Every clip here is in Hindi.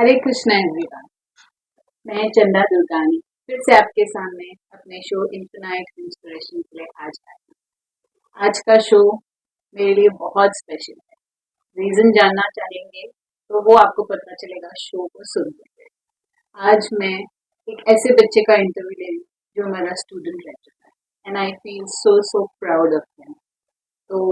हरे कृष्णा एवरीवन। मैं चंदा दुर्गानी फिर से आपके सामने अपने शो इन्फिनाइट इंस्पिरेशन के लिए आज आई हूँ। आज का शो मेरे लिए बहुत स्पेशल है। रीजन जानना चाहेंगे तो वो आपको पता चलेगा शो को सुनते हुए। आज मैं एक ऐसे बच्चे का इंटरव्यू ले रही हूँ जो मेरा स्टूडेंट रह चुका है and I feel so proud of him. तो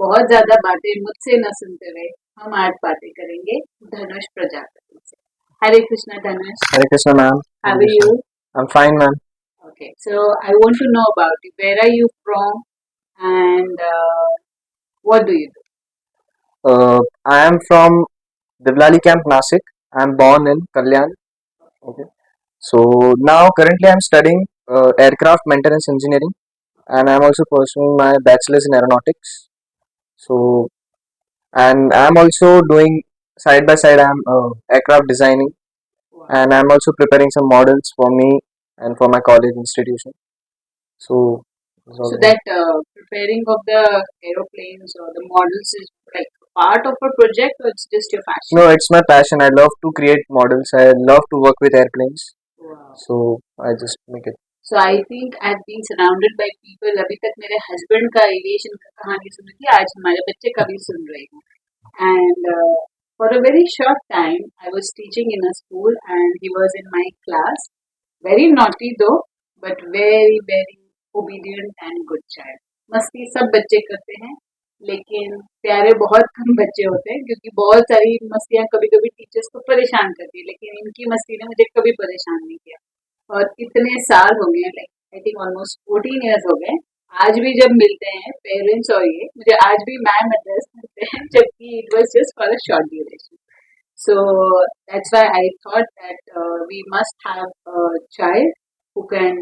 बहुत ज्यादा बातें मुझसे न सुनते हुए हम आज बातें करेंगे धनुष प्रजापति से। हरे कृष्णा धनुष। Hare Krishna, ma'am. How Hare are Krishna. you? I'm fine, ma'am. Okay, so I want to know about you. Where are you from, and what do you do? I am from Devlali Camp, Nasik. I'm born in Kalyan. Okay. So now currently I'm studying aircraft maintenance engineering, and I'm also pursuing my bachelor's in aeronautics. So and I'm also doing side by side. I'm aircraft designing, Wow. and I'm also preparing some models for me and for my college institution. So that's So all about. that preparing of the aeroplanes or the models is like part of a project, or it's just your passion? No, it's my passion. I love to create models. I love to work with airplanes. Wow. So I just make it. So I think I've been surrounded by people. अभी तक मेरे हस्बैंड का एविएशन का कहानी सुनी थी, आज हमारे बच्चे का भी सुन रहे हैं. And for a very short time, I was teaching in a school, and he was in my class. Very naughty though, but very obedient and good child. मस्ती सब बच्चे करते हैं, लेकिन प्यारे बहुत कम बच्चे होते हैं, क्योंकि बहुत सारी मस्तियाँ कभी कभी टीचर्स को परेशान करती है, लेकिन इनकी मस्ती ने मुझे कभी परेशान नहीं किया. और इतने साल हो गए, like I think almost 14 years हो गए. आज भी जब मिलते हैं पेरेंट्स और ये मुझे आज भी मैम एड्रेस करते हैं, जबकि it was just for a short duration. So that's why I thought that we must have a child who can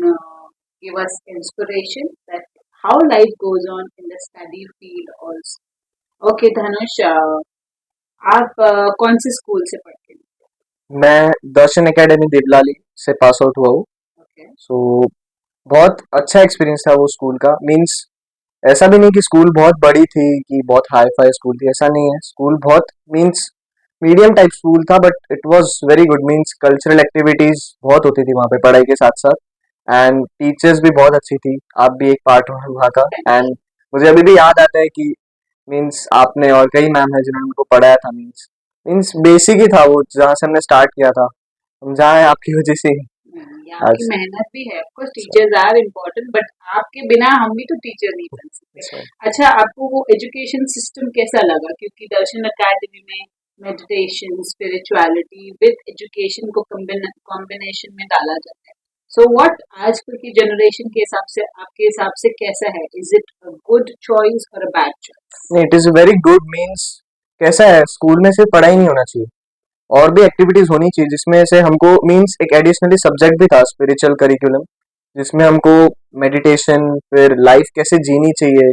give us inspiration that how life goes on in the study field also. Okay, Dhanush, आप कौन से स्कूल से पढ़ते हैं? मैं दर्शन एकेडमी देवलाली से पास आउट हुआ हूँ. Okay. सो बहुत अच्छा एक्सपीरियंस था वो स्कूल का. मीन्स ऐसा भी नहीं कि स्कूल बहुत बड़ी थी कि बहुत हाई फाई स्कूल थी, ऐसा नहीं है. स्कूल बहुत मीन्स मीडियम टाइप स्कूल था, but it was very good. Means cultural activities बहुत होती थी वहाँ पे पढ़ाई के साथ साथ, एंड टीचर्स भी बहुत अच्छी थी. आप भी एक पार्ट हो वहाँ का. एंड मुझे अभी भी याद आता है कि मीन्स आपने और कई मैम है जिन्होंने उनको पढ़ाया था. मीन्स मीन्स बेसिक ही था वो जहाँ से हमने स्टार्ट किया था. हम जहाँ है आपकी वजह से ही नहीं, आपकी आज. मेहनत भी है. Of course teachers are important, but आपके बिना हम भी तो टीचर नहीं बन सकते. अच्छा, आपको वो एजुकेशन सिस्टम कैसा लगा? क्योंकि दर्शन अकेडमी में मेडिटेशन, स्पिरिचुअलिटी विद एजुकेशन को कॉम्बिनेशन में डाला जाता है. सो व्हाट आजकल की जनरेशन के हिसाब से, आपके हिसाब से कैसा है? Is it a good choice और अ बैड चॉइस? नहीं, it is very good. Means कैसा है, स्कूल में सिर्फ पढ़ाई नहीं होना चाहिए, और भी एक्टिविटीज होनी चाहिए जिसमें से हमको मीन्स एक एडिशनली सब्जेक्ट भी था स्पिरिचुअल करिकुलम, जिसमें हमको मेडिटेशन, फिर लाइफ कैसे जीनी चाहिए,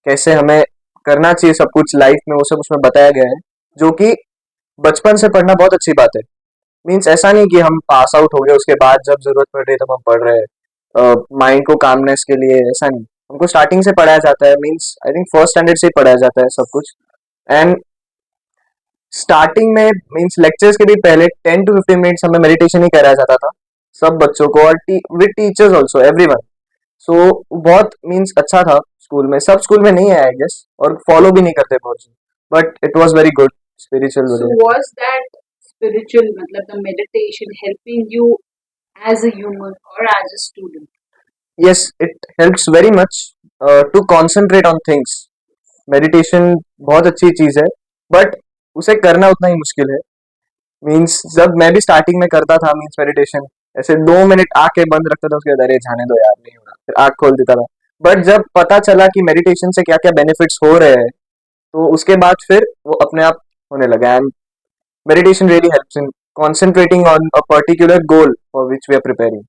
कैसे हमें करना चाहिए सब कुछ लाइफ में, वो सब उसमें बताया गया है. जो कि बचपन से पढ़ना बहुत अच्छी बात है. मीन्स ऐसा नहीं कि हम पास आउट हो गए उसके बाद जब जरूरत पड़ रही है तब हम पढ़ रहे हैं माइंड को कामनेस के लिए. ऐसा नहीं, हमको स्टार्टिंग से पढ़ाया जाता है. Means I think first standard से ही पढ़ाया जाता है सब कुछ. एंड स्टार्टिंग में मीन्स लेक्चर्स के भी पहले 10 to 15 मिनट्स हमें मेडिटेशन ही कराया जाता था सब बच्चों को, और विद टीचर्स ऑल्सो एवरीवन. सो बहुत मीन्स अच्छा था स्कूल में. सब स्कूल में नहीं है आई गेस, और फॉलो भी नहीं करते बहुत, but it was very good spiritual So वगैरह. was that spiritual, matlab the meditation helping you as a human or as a student? Yes, it helps very much to concentrate on things. Meditation बहुत अच्छी चीज है, बट उसे करना उतना ही मुश्किल है. मीन्स जब मैं भी स्टार्टिंग में करता था मीन्स मेडिटेशन, ऐसे 2 मिनट आंखें बंद रखता था, उसके बाद अरे जाने दो यार नहीं हो रहा, फिर आंख खोल देता था. बट जब पता चला कि मेडिटेशन से क्या क्या बेनिफिट्स हो रहे हैं, तो उसके बाद फिर वो अपने आप होने लगा. And meditation really helps in concentrating on a particular goal for which we are preparing.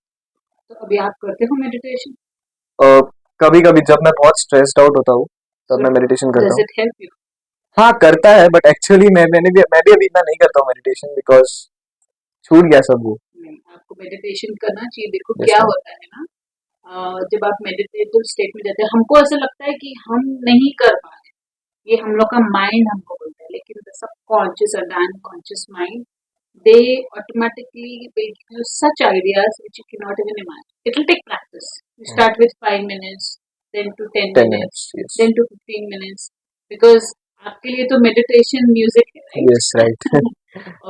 तो अभी आप करते हो मेडिटेशन? कभी कभी जब मैं बहुत स्ट्रेस्ड आउट होता हूँ तब मैं मेडिटेशन करता डज हूँ. It help you? हाँ करता है, बट एक्चुअली मैं भी अभी इतना नहीं करता हूँ मेडिटेशन, बिकॉज छूट गया सब वो. नहीं, आपको मेडिटेशन करना चाहिए. देखो Yes, क्या ma'am. होता है ना, जब आप मेडिटेटिव स्टेट में जाते हैं, हमको ऐसा लगता है कि हम नहीं कर पा रहे. ये हम लोग का माइंड हमको बोलता है, लेकिन द सबकॉन्शियस और the unconscious mind they automatically will give you such ideas which you cannot even imagine. It will take practice. You start with 5 minutes, then to 10 10 minutes, minutes, yes. then to 15 minutes, because आपके लिए तो meditation music है, right? Yes, right.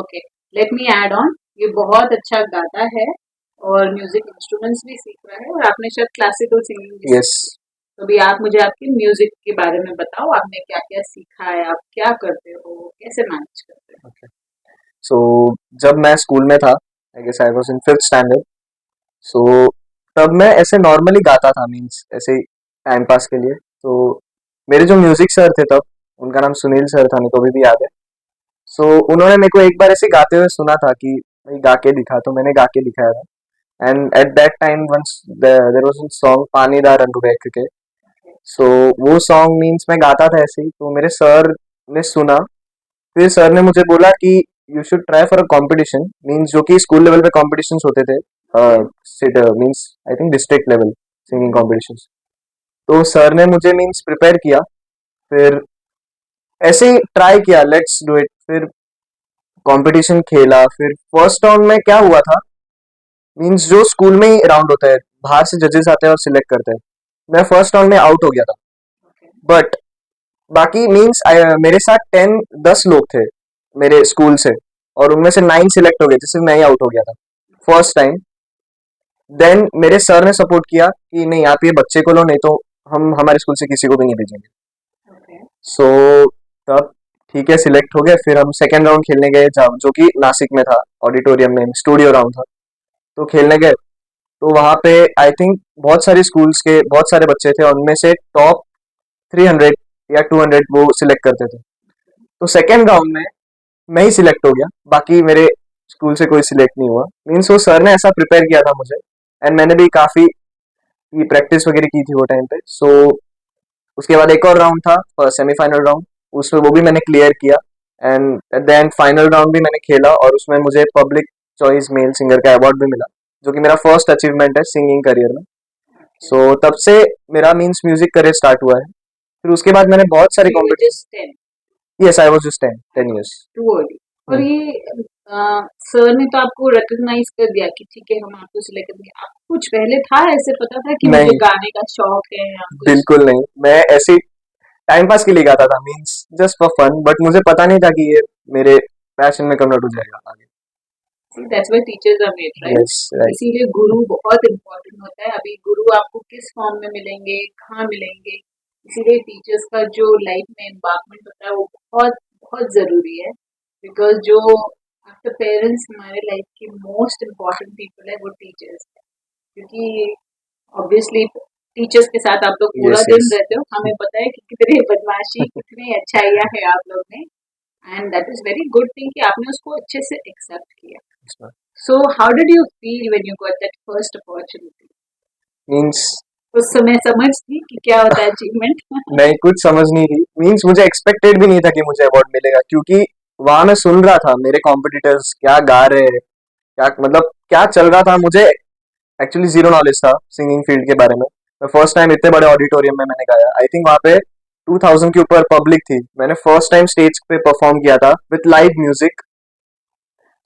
Okay, let me add on, ये बहुत अच्छा गाता है और म्यूजिक इंस्ट्रूमेंट्स भी सीख रहा है और आपने शायद क्लासिकल सिंगिंग भी Yes. सीखी है। तो अभी आप मुझे आपके म्यूजिक के बारे में बताओ, आपने क्या क्या सीखा है, आप क्या करते हो, कैसे मैनेज करते हो? Okay. So, जब मैं स्कूल में था, I guess I was in 5th standard, so तब मैं ऐसे नॉर्मली गाता था, मीन्स ऐसे ही टाइम पास के लिए। तो मेरे जो म्यूजिक सर थे तब, उनका नाम सुनील सर था, मेरे को अभी भी याद है। सो उन्होंने मेरे को एक बार ऐसे गाते हुए सुना था कि भाई गा के दिखा, तो मैंने गा के दिखाया था। And at that time once there was a song पानीदार अनुरेख के। सो वो सॉन्ग मीन्स मैं गाता था ऐसे ही, तो मेरे सर ने सुना। फिर सर ने मुझे बोला कि you should try for a competition, means जो कि स्कूल लेवल पे कॉम्पिटिशन्स होते थे, sit means I think district level singing competitions. तो सर ने मुझे मीन्स प्रिपेयर किया। फिर ऐसे ही ट्राई किया, लेट्स डू इट। फिर कंपटीशन खेला। फिर फर्स्ट राउंड में क्या हुआ था, मीन्स जो स्कूल में ही राउंड होता है, बाहर से जजेस आते हैं और सिलेक्ट करते हैं। मैं फर्स्ट राउंड में आउट हो गया था। बट बाकी मीन्स मेरे साथ 10 लोग थे मेरे स्कूल से, और उनमें से 9 सिलेक्ट हो गए थे, सिर्फ मैं ही आउट हो गया था फर्स्ट टाइम। देन मेरे सर ने सपोर्ट किया कि नहीं, आप ये बच्चे को लो, नहीं तो हम हमारे स्कूल से किसी को भी नहीं भेजेंगे। ओके, सो तब ठीक है, सिलेक्ट हो गए। फिर हम सेकेंड राउंड खेलने गए, जहाँ जो कि नासिक में था, ऑडिटोरियम में स्टूडियो राउंड था। तो खेलने गए, तो वहाँ पे आई थिंक बहुत सारे स्कूल्स के बहुत सारे बच्चे थे, और उनमें से टॉप 300 या 200 वो सिलेक्ट करते थे। तो सेकेंड राउंड में मैं ही सिलेक्ट हो गया, बाकी मेरे स्कूल से कोई सिलेक्ट नहीं हुआ। मीन्स वो सर ने ऐसा प्रिपेयर किया था मुझे, एंड मैंने भी काफ़ी प्रैक्टिस वगैरह की थी वो टाइम पे। सो उसके बाद एक और राउंड था, सेमीफाइनल राउंड, उसमें वो भी मैंने क्लियर किया। एंड देन फाइनल राउंड भी मैंने खेला, और उसमें मुझे पब्लिक चॉइस मेल सिंगर का अवार्ड भी मिला, जो कि मेरा फर्स्ट अचीवमेंट है सिंगिंग करियर में। सो तब से मेरा मीन्स म्यूजिक करियर स्टार्ट हुआ है। फिर उसके बाद मैंने बहुत सारे so you were competition. just 10, yes, I was just 10 years. too early. और ये सर ने तो आपको रिकॉग्नाइज कर दिया कि ठीक है हम आपको सिलेक्ट करेंगे, आपको कुछ पहले था, ऐसे पता था कि मुझे नहीं, गाने का शौक है या कुछ? बिल्कुल नहीं। मैं ऐसे टाइम पास के लिए गाता था, means just for fun, but मुझे पता नहीं था कि ये मेरे पैशन में कन्वर्ट हो जाएगा आगे। See, that's why teachers are made, right? Yes, right. इसीलिए गुरु बहुत इम्पोर्टेंट होता है। अभी गुरु आपको किस फॉर्म में मिलेंगे, कहाँ मिलेंगे, इसीलिए टीचर्स का जो लाइफ में इन्वॉल्वमेंट होता है वो बहुत बहुत ज़रूरी है। बिकॉज जो आफ्टर पेरेंट्स हमारे लाइफ की मोस्ट इम्पॉर्टेंट पीपल है वो टीचर्स है, क्योंकि ऑब्वियसली टीचर्स के साथ आप लोग पूरा यस, दिन यस। रहते हो, हमें पता है कि कितनी बदमाशी, कितनी अच्छाइयाँ हैं आप लोग में, and that is very good thing कि आपने उसको अच्छे से एक्सेप्ट किया। So how did you feel when you got that first opportunity? Means उस समय समझ थी कि क्या होता है अचीवमेंट? नहीं, कुछ समझ नहीं थी। मीन्स मुझे एक्सपेक्टेड भी नहीं था कि मुझे अवार्ड मिलेगा, क्योंकि वहां मैं सुन रहा था मेरे कॉम्पिटिटर्स क्या गा रहे हैं, क्या मतलब क्या चल रहा था। मुझे एक्चुअली जीरो नॉलेज था सिंगिंग फील्ड के बारे में। मैं फर्स्ट टाइम इतने बड़े ऑडिटोरियम में मैंने गाया। आई थिंक वहाँ पे 2000 के ऊपर पब्लिक थी। मैंने फर्स्ट टाइम स्टेज पे परफॉर्म किया था विथ लाइव म्यूजिक।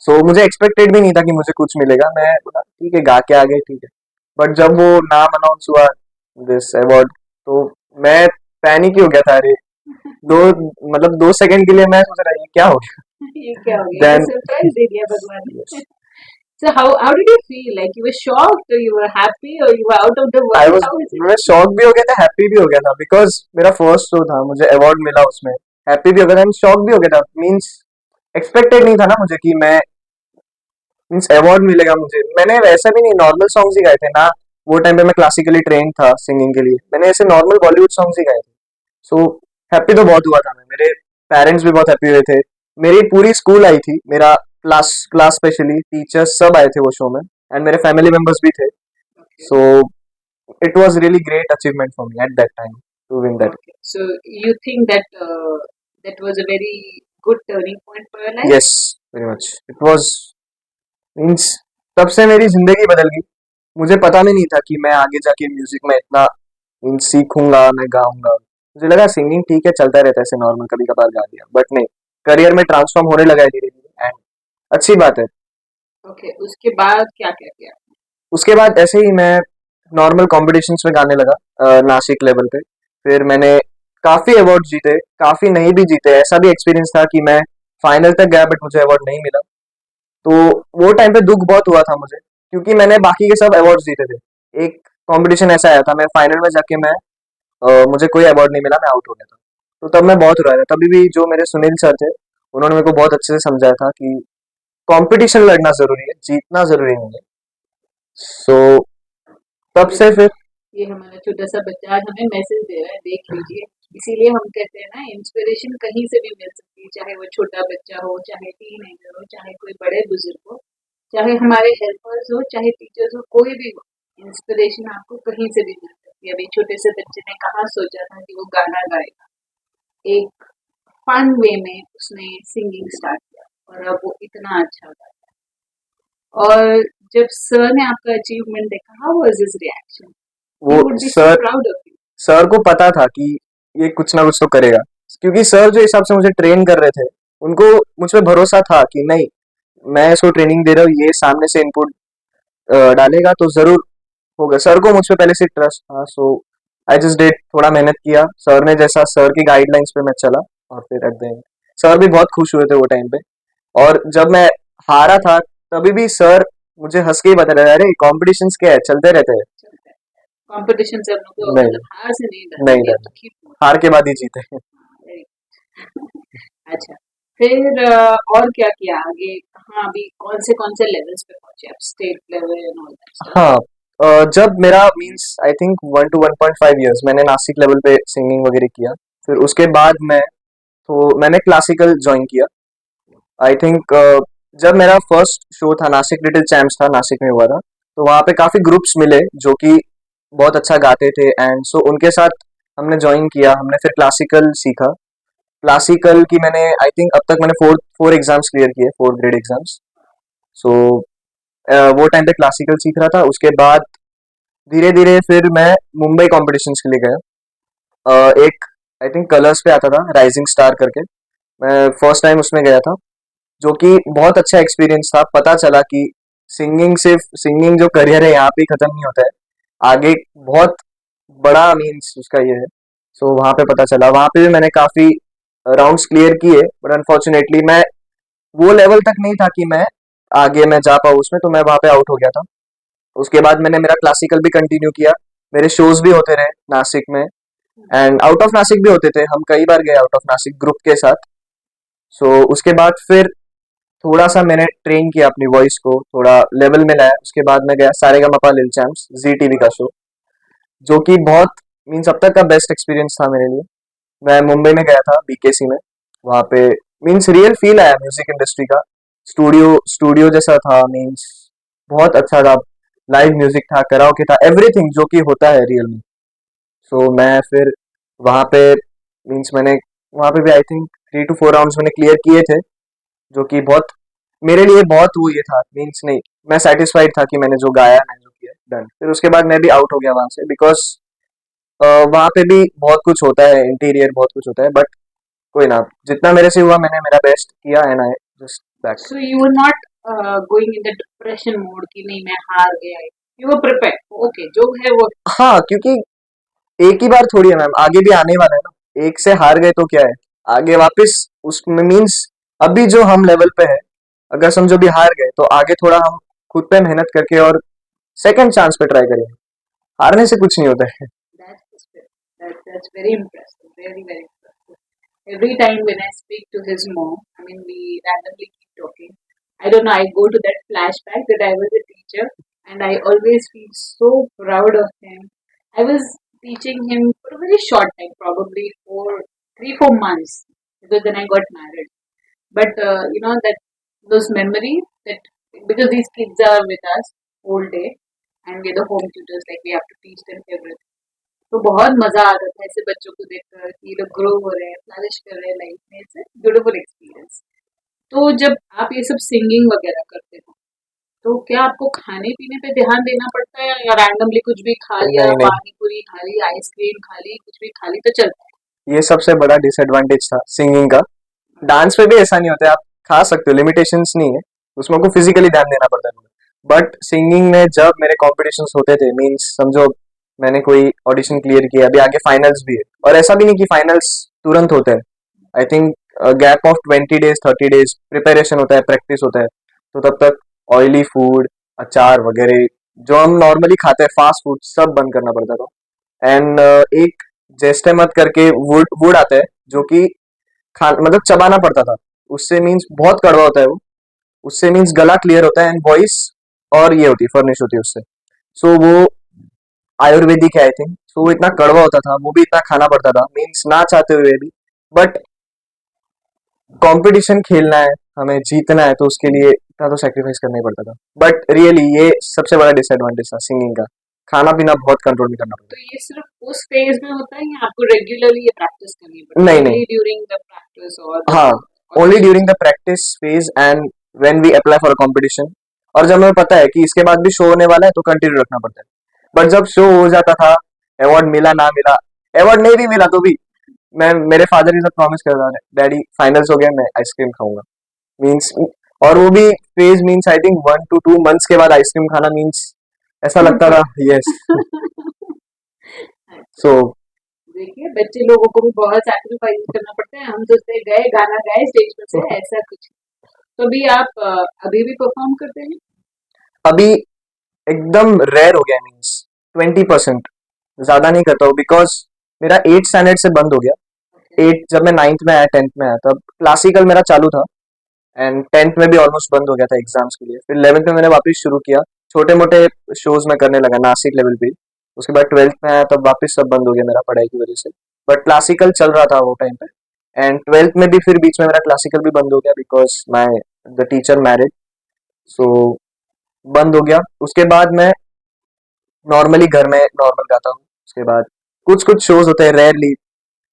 सो मुझे एक्सपेक्टेड भी नहीं था कि मुझे कुछ मिलेगा। मैं बोला ठीक है, गा के आ गए, ठीक है। बट जब वो नाम अनाउंस हुआ, दिस अवार्ड, तो मैं पैनिक ही हो गया था। अरे दो मतलब 2 सेकंड के लिए मैं सोच रहा ये क्या हो गया। ये क्या हो गया? ये देन सरप्राइज दे दिया भगवान ने। So how did you feel? Like you were shocked, or you were happy, or you were out of the I world? Was How is it? मैं शॉक भी हो गया था, हैप्पी भी हो गया था, बिकॉज मेरा फर्स्ट शो था, मुझे अवार्ड मिला उसमें। हैप्पी भी हो गया था, शॉक भी हो गया था। मीन्स एक्सपेक्टेड नहीं था ना मुझे कि मैं मीन्स अवार्ड मिलेगा मुझे। मैंने वैसे भी नहीं, नॉर्मल सॉन्ग्स ही गाए थे ना। वो टाइम पे मैं क्लासिकली ट्रेन था सिंगिंग के लिए, मैंने ऐसे नॉर्मल बॉलीवुड सॉन्ग्स ही गाए थे। सो हैप्पी तो बहुत हुआ था मैं, मेरे पेरेंट्स भी बहुत हैप्पी हुए थे। मेरी पूरी स्कूल आई थी, मेरा क्लास क्लास स्पेशली टीचर्स सब आए थे वो शो में, एंड मेरे फैमिली मेंबर्स भी थे। Okay. So it was really great achievement for me at that time to win that. Okay. So you think that that was a very good turning point for your life? Yes, very much it was. Means तब से मेरी जिंदगी बदल गई। मुझे पता भी नहीं था कि मैं आगे जाके म्यूजिक में इतना मीन्स सीखूंगा, मैं गाऊंगा। मुझे लगा सिंगिंग ठीक है, चलता रहता है ऐसे नॉर्मल, कभी कभार गा दिया, बट नहीं, करियर में ट्रांसफॉर्म होने लगा है धीरे धीरे। एंड अच्छी बात है। ओके, उसके बाद क्या क्या किया? उसके बाद ऐसे ही मैं नॉर्मल कॉम्पिटिशन्स में गाने लगा, नासिक लेवल पे। फिर मैंने काफ़ी अवार्ड जीते, काफ़ी नहीं भी जीते। ऐसा भी एक्सपीरियंस था कि मैं फाइनल तक गया बट मुझे अवार्ड नहीं मिला। तो वो टाइम पे दुःख बहुत हुआ था मुझे, क्योंकि मैंने बाकी के सब अवार्ड्स जीते थे। एक कॉम्पिटिशन ऐसा आया था, मैं फाइनल में जाके मुझे कोई अवार्ड नहीं मिला, मैं आउट हो गया था। तो तब मैं बहुत रोया था। तभी भी जो मेरे सुनील सर थे, उन्होंने मेरे को बहुत अच्छे से समझाया था कि कंपटीशन लड़ना ज़रूरी है, जीतना ज़रूरी नहीं है। सो तब ये से फिर ये हमारा छोटा सा बच्चा आज हमें मैसेज दे रहा है, देख लीजिए। इसीलिए हम कहते हैं ना, इंस्पिरेशन कहीं से भी मिल सकती है, चाहे वो छोटा बच्चा हो, चाहे टीनेजर हो, चाहे कोई बड़े बुजुर्ग हो, चाहे हमारे हेल्पर्स हो, चाहे टीचर्स हो, कोई भी हो। इंस्पिरेशन आपको कहीं से भी मिल सकती है। अभी छोटे से बच्चे ने कहाँ सोचा था कि वो गाना गाएगा। एक फन वे में उसने सिंगिंग स्टार्ट किया और अब वो इतना अच्छा गाता है। और जब सर ने आपका अचीवमेंट देखा, हाउ वाज हिज रिएक्शन? वो he would be so sir proud of you. Sir को पता था कि ये कुछ ना कुछ तो करेगा, क्योंकि सर जो हिसाब से मुझे ट्रेन कर रहे थे, उनको मुझ पे भरोसा था कि नहीं, मैं इसको ट्रेनिंग दे रहा हूँ, ये सामने से इनपुट डालेगा तो जरूर होगा। सर को मुझ पे पहले से ट्रस्ट था। सो आई जस्ट डिड, थोड़ा मेहनत किया, सर ने जैसा, सर की गाइडलाइंस पे मैं चला। और फिर एट द एंड सर भी बहुत खुश हुए थे वो टाइम पे। और जब मैं हारा था, तभी भी सर मुझे हंस के ही बता रहे थे, अरे कॉम्पिटिशन्स क्या है, चलते रहते हैं। चलता है। कंपटीशन से हम लोग को नहीं, मतलब हार से नहीं डरना, नहीं वी हैव डर, टू कीप हार के बाद ही जीते हैं। मोटिवेटेड। अच्छा, फिर और क्या किया आगे? कहाँ अभी कौन से लेवल्स पे पहुंचे आप? State level and all that stuff? हाँ, जब मेरा means I think 1 to 1.5 years मैंने नासिक लेवल पे सिंगिंग वगैरह किया। फिर उसके बाद मैंने क्लासिकल ज्वाइन किया। आई थिंक जब मेरा फर्स्ट शो था, नासिक लिटिल चैम्प्स था, नासिक में हुआ था। तो वहाँ पे काफ़ी ग्रुप्स मिले जो कि बहुत अच्छा गाते थे, एंड सो उनके साथ हमने ज्वाइन किया। हमने फिर क्लासिकल सीखा। क्लासिकल की मैंने आई थिंक अब तक मैंने फोर फोर एग्जाम्स क्लियर किए, 4 ग्रेड एग्जाम्स। सो वो टाइम पे क्लासिकल सीख रहा था। उसके बाद धीरे धीरे फिर मैं मुंबई कॉम्पिटिशन्स के लिए गया। एक आई थिंक कलर्स पे आता था, राइजिंग स्टार करके। मैं फर्स्ट टाइम उसमें गया था, जो कि बहुत अच्छा एक्सपीरियंस था। पता चला कि सिंगिंग जो करियर है यहाँ पे ही खत्म नहीं होता है, आगे बहुत बड़ा मीन्स उसका ये है। सो वहाँ पे पता चला, वहाँ पे भी मैंने काफ़ी राउंड्स क्लियर किए, बट अनफॉर्चुनेटली मैं वो लेवल तक नहीं था कि मैं आगे मैं जा पाऊँ उसमें, तो मैं वहाँ पे आउट हो गया था। उसके बाद मैंने मेरा क्लासिकल भी कंटिन्यू किया। मेरे शोज भी होते रहे नासिक में, एंड आउट ऑफ नासिक भी होते थे, हम कई बार गए आउट ऑफ नासिक ग्रुप के साथ। उसके बाद फिर थोड़ा सा मैंने ट्रेन किया अपनी वॉइस को, थोड़ा लेवल में लाया। उसके बाद मैं गया सारेगामापा लिल चैम्प्स, जी टीवी का शो, जो कि बहुत मीन्स अब तक का बेस्ट एक्सपीरियंस था मेरे लिए। मैं मुंबई में गया था, बीकेसी में। वहाँ पे मीन्स रियल फील आया म्यूजिक इंडस्ट्री का। स्टूडियो स्टूडियो जैसा था, मीन्स बहुत अच्छा था। लाइव म्यूजिक था, कराओके था, एवरीथिंग जो कि होता है रियल में। मैं फिर वहाँ पे मीन्स मैंने वहाँ पे भी आई थिंक 3 to 4 राउंड्स मैंने क्लियर किए थे, जो कि बहुत मेरे लिए बहुत वो ये था, मीन्स नहीं, मैं सेटिस्फाइड था कि मैंने जो गाया, मैंने जो किया, डन। फिर उसके बाद मैं भी आउट हो गया वहाँ से, बिकॉज वहाँ पे भी बहुत कुछ होता है, इंटीरियर बहुत कुछ होता है, बट कोई ना, जितना मेरे से हुआ मैंने मेरा बेस्ट किया, and I just back. So you were not going in the depression mode कि नहीं मैं हार गया? यू वर प्रिपेयर, ओके जो है वो। हाँ, क्योंकि एक ही बार थोड़ी है मैम, आगे भी आने वाला है ना। एक से हार गए तो क्या है, आगे वापस उसमें मीन्स अभी जो हम लेवल पे है, अगर समझो भी हार गए तो आगे थोड़ा हम खुद पे मेहनत करके और सेकंड चांस पे ट्राई करेंगे। हारने से कुछ नहीं होता है। That's the spirit. That's very impressive. Very, very impressive. Every time when I speak to his mom, I mean, we randomly keep talking. I don't know, I go to that flashback that I was a teacher and I always feel so proud of him. I was teaching him for a very short time, probably for 3, 4 months, because then I got married. But that those memories that, because these kids are with us whole day and we're the home tutors, like we have to teach them everything. तो बहुत मजा आता था ऐसे बच्चों को देखकर कि ये लोग ग्रो हो रहे हैं, फ्लरिश कर रहे हैं लाइफ में। It's beautiful experience. तो जब आप ये सब सिंगिंग वगैरह करते हो, तो क्या आपको खाने पीने पे ध्यान देना पड़ता है, या रैंडमली कुछ भी खा लिया, नहीं नहीं, पानी पूरी खा ली, आइसक्रीम खा ली, कुछ भी खा ली तो चलता ये सबसे बड़ा डिसएडवांटेज था सिंगिंग का। डांस पे भी ऐसा नहीं होता है, आप खा सकते हो, लिमिटेशंस नहीं है। उसमें को फिजिकली ध्यान देना पड़ता है। बट सिंगिंग में जब मेरे कॉम्पिटिशन्स होते थे, मीन्स समझो मैंने कोई ऑडिशन क्लियर किया, अभी आगे फाइनल्स भी है, और ऐसा भी नहीं कि फाइनल्स तुरंत होते हैं। I think gap of 20 days 30 days preparation होता है, प्रैक्टिस होता है। तो तब तक ऑयली फूड, अचार वगैरह जो हम नॉर्मली खाते हैं, फास्ट फूड, सब बंद करना पड़ता था। एंड एक जेस्टेमत करके वुड वुड आता है जो कि खा मतलब चबाना पड़ता था। उससे मीन्स बहुत कड़वा होता है वो, उससे मीन्स गला क्लियर होता है एंड वॉइस और ये होती है, फर्निश होती है उससे। सो वो आयुर्वेदिक है आई थिंक। सो वो इतना कड़वा होता था, वो भी इतना खाना पड़ता था, मीन्स ना चाहते हुए भी। बट कंपटीशन खेलना है, हमें जीतना है, तो उसके लिए इतना तो सेक्रीफाइस करना ही पड़ता था। बट रियली ये सबसे बड़ा डिसएडवांटेज था सिंगिंग का, खाना पीना बहुत कंट्रोल में करना तो पड़ता ये सिर्फ उस फेज में होता है या आपको रेगुलरली ये प्रैक्टिस करनी है। पड़ती है? नहीं नहीं, ओनली ड्यूरिंग द प्रैक्टिस और हाँ, only auditions? During the practice phase and when we apply for a competition. और जब हमें पता है कि इसके बाद भी शो होने वाला है तो कंटिन्यू रखना पड़ता है। बट जब शो हो जाता था, अवार्ड मिला ना मिला, अवार्ड नहीं भी मिला तो भी मैं मेरे फादर के साथ प्रॉमिस कर रहा था, डैडी फाइनल्स हो गया, मैं आइसक्रीम खाऊंगा, मीन्स। और वो भी phase means I think 1 to 2 months के बाद आइसक्रीम खाना मीन्स ऐसा लगता था, यस। सो देखिए बच्चे लोगों को भी बहुत सैक्रिफाइस करना पड़ता है। हम तो से गए, गाना गाए स्टेज पर से, ऐसा कुछ। तो अभी आप अभी भी परफॉर्म करते हैं? अभी एकदम रेयर हो गया, मीन्स 20%, ज्यादा नहीं करता हूँ, बिकॉज मेरा 8 स्टैंडर्ड से बंद हो गया। ओके। एट जब मैं 9th में आया, 10th में आया, तब क्लासिकल मेरा चालू था। एंड 10th में भी ऑलमोस्ट बंद हो गया था एग्जाम्स के लिए। फिर 11th में मैंने वापस शुरू किया, छोटे मोटे शोज में करने लगा नासिक लेवल पे। उसके बाद 12th में आया, तब वापस सब बंद हो गया मेरा पढ़ाई की वजह से। बट क्लासिकल चल रहा था वो टाइम पे। एंड 12th में भी फिर बीच में मेरा क्लासिकल भी बंद हो गया, because my the teacher married. So बंद हो गया। उसके बाद मैं नॉर्मली घर में नॉर्मल गाता हूँ। उसके बाद कुछ कुछ शोज होते हैं रेयरली,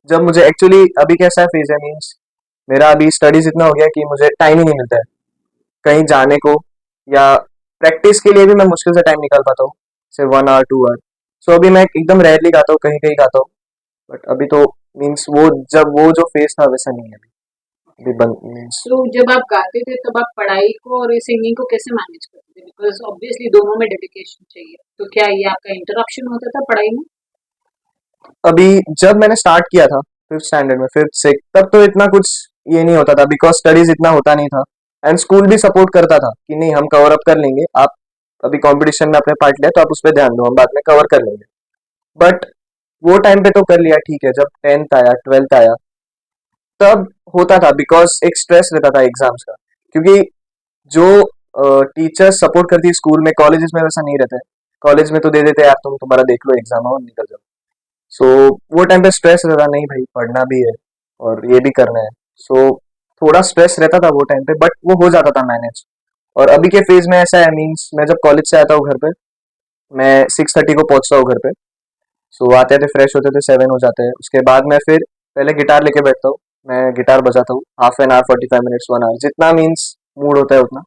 जब मुझे एक्चुअली अभी कैसा फेज है, मीन्स मेरा अभी स्टडीज इतना हो गया कि मुझे टाइम ही नहीं मिलता है कहीं जाने को, या प्रैक्टिस के लिए भी मैं मुश्किल से टाइम निकाल पाता हूँ, सिर्फ 1 hour 2 hour। सो अभी मैं एकदम रेयरली गाता हूँ, कहीं कहीं गाता हूँ। बट अभी तो मीन्स वो जब वो जो फेज था वैसा नहीं है अभी। अभी बंद मीन्स। तो जब आप गाते थे तब आप पढ़ाई को और सिंगिंग को कैसे मैनेज करते थे? बिकॉज ऑब्वियसली दोनों में डेडिकेशन चाहिए। तो क्या ये आपका इंटरप्शन होता था पढ़ाई में? अभी जब मैंने स्टार्ट किया था 5th स्टैंडर्ड में, 5th 6th, तब तो इतना कुछ ये नहीं होता था, बिकॉज स्टडीज इतना होता नहीं था। एंड स्कूल भी सपोर्ट करता था कि नहीं, हम कवर अप कर लेंगे, आप अभी कंपटीशन में अपने पार्ट लिया तो आप उस पर ध्यान दो, हम बाद में कवर कर लेंगे। बट वो टाइम पे तो कर लिया ठीक है, जब 10th आया, 12th आया, तब होता था, बिकॉज एक स्ट्रेस रहता था एग्जाम्स का। क्योंकि जो टीचर्स सपोर्ट करती है स्कूल में, कॉलेजेस में वैसा नहीं रहता है। कॉलेज में तो दे देते हैं, यार तुम तुम्हारा देख लो एग्जाम और निकल जाओ। सो वो टाइम पे स्ट्रेस रहता, नहीं भाई पढ़ना भी है और ये भी करना है। सो थोड़ा स्ट्रेस रहता था वो टाइम पे, बट वो हो जाता था मैनेज। और अभी के फेज में ऐसा है, मीन्स मैं जब कॉलेज से आता हूँ घर पे, मैं 6:30 को पहुंचता हूँ घर पे। सो आते थे, फ्रेश होते थे, 7 हो जाते हैं। उसके बाद मैं फिर पहले गिटार लेके बैठता हूँ, मैं गिटार बजाता हूँ, ½ an hour 45 minutes 1 hour, जितना मीन्स मूड होता है उतना।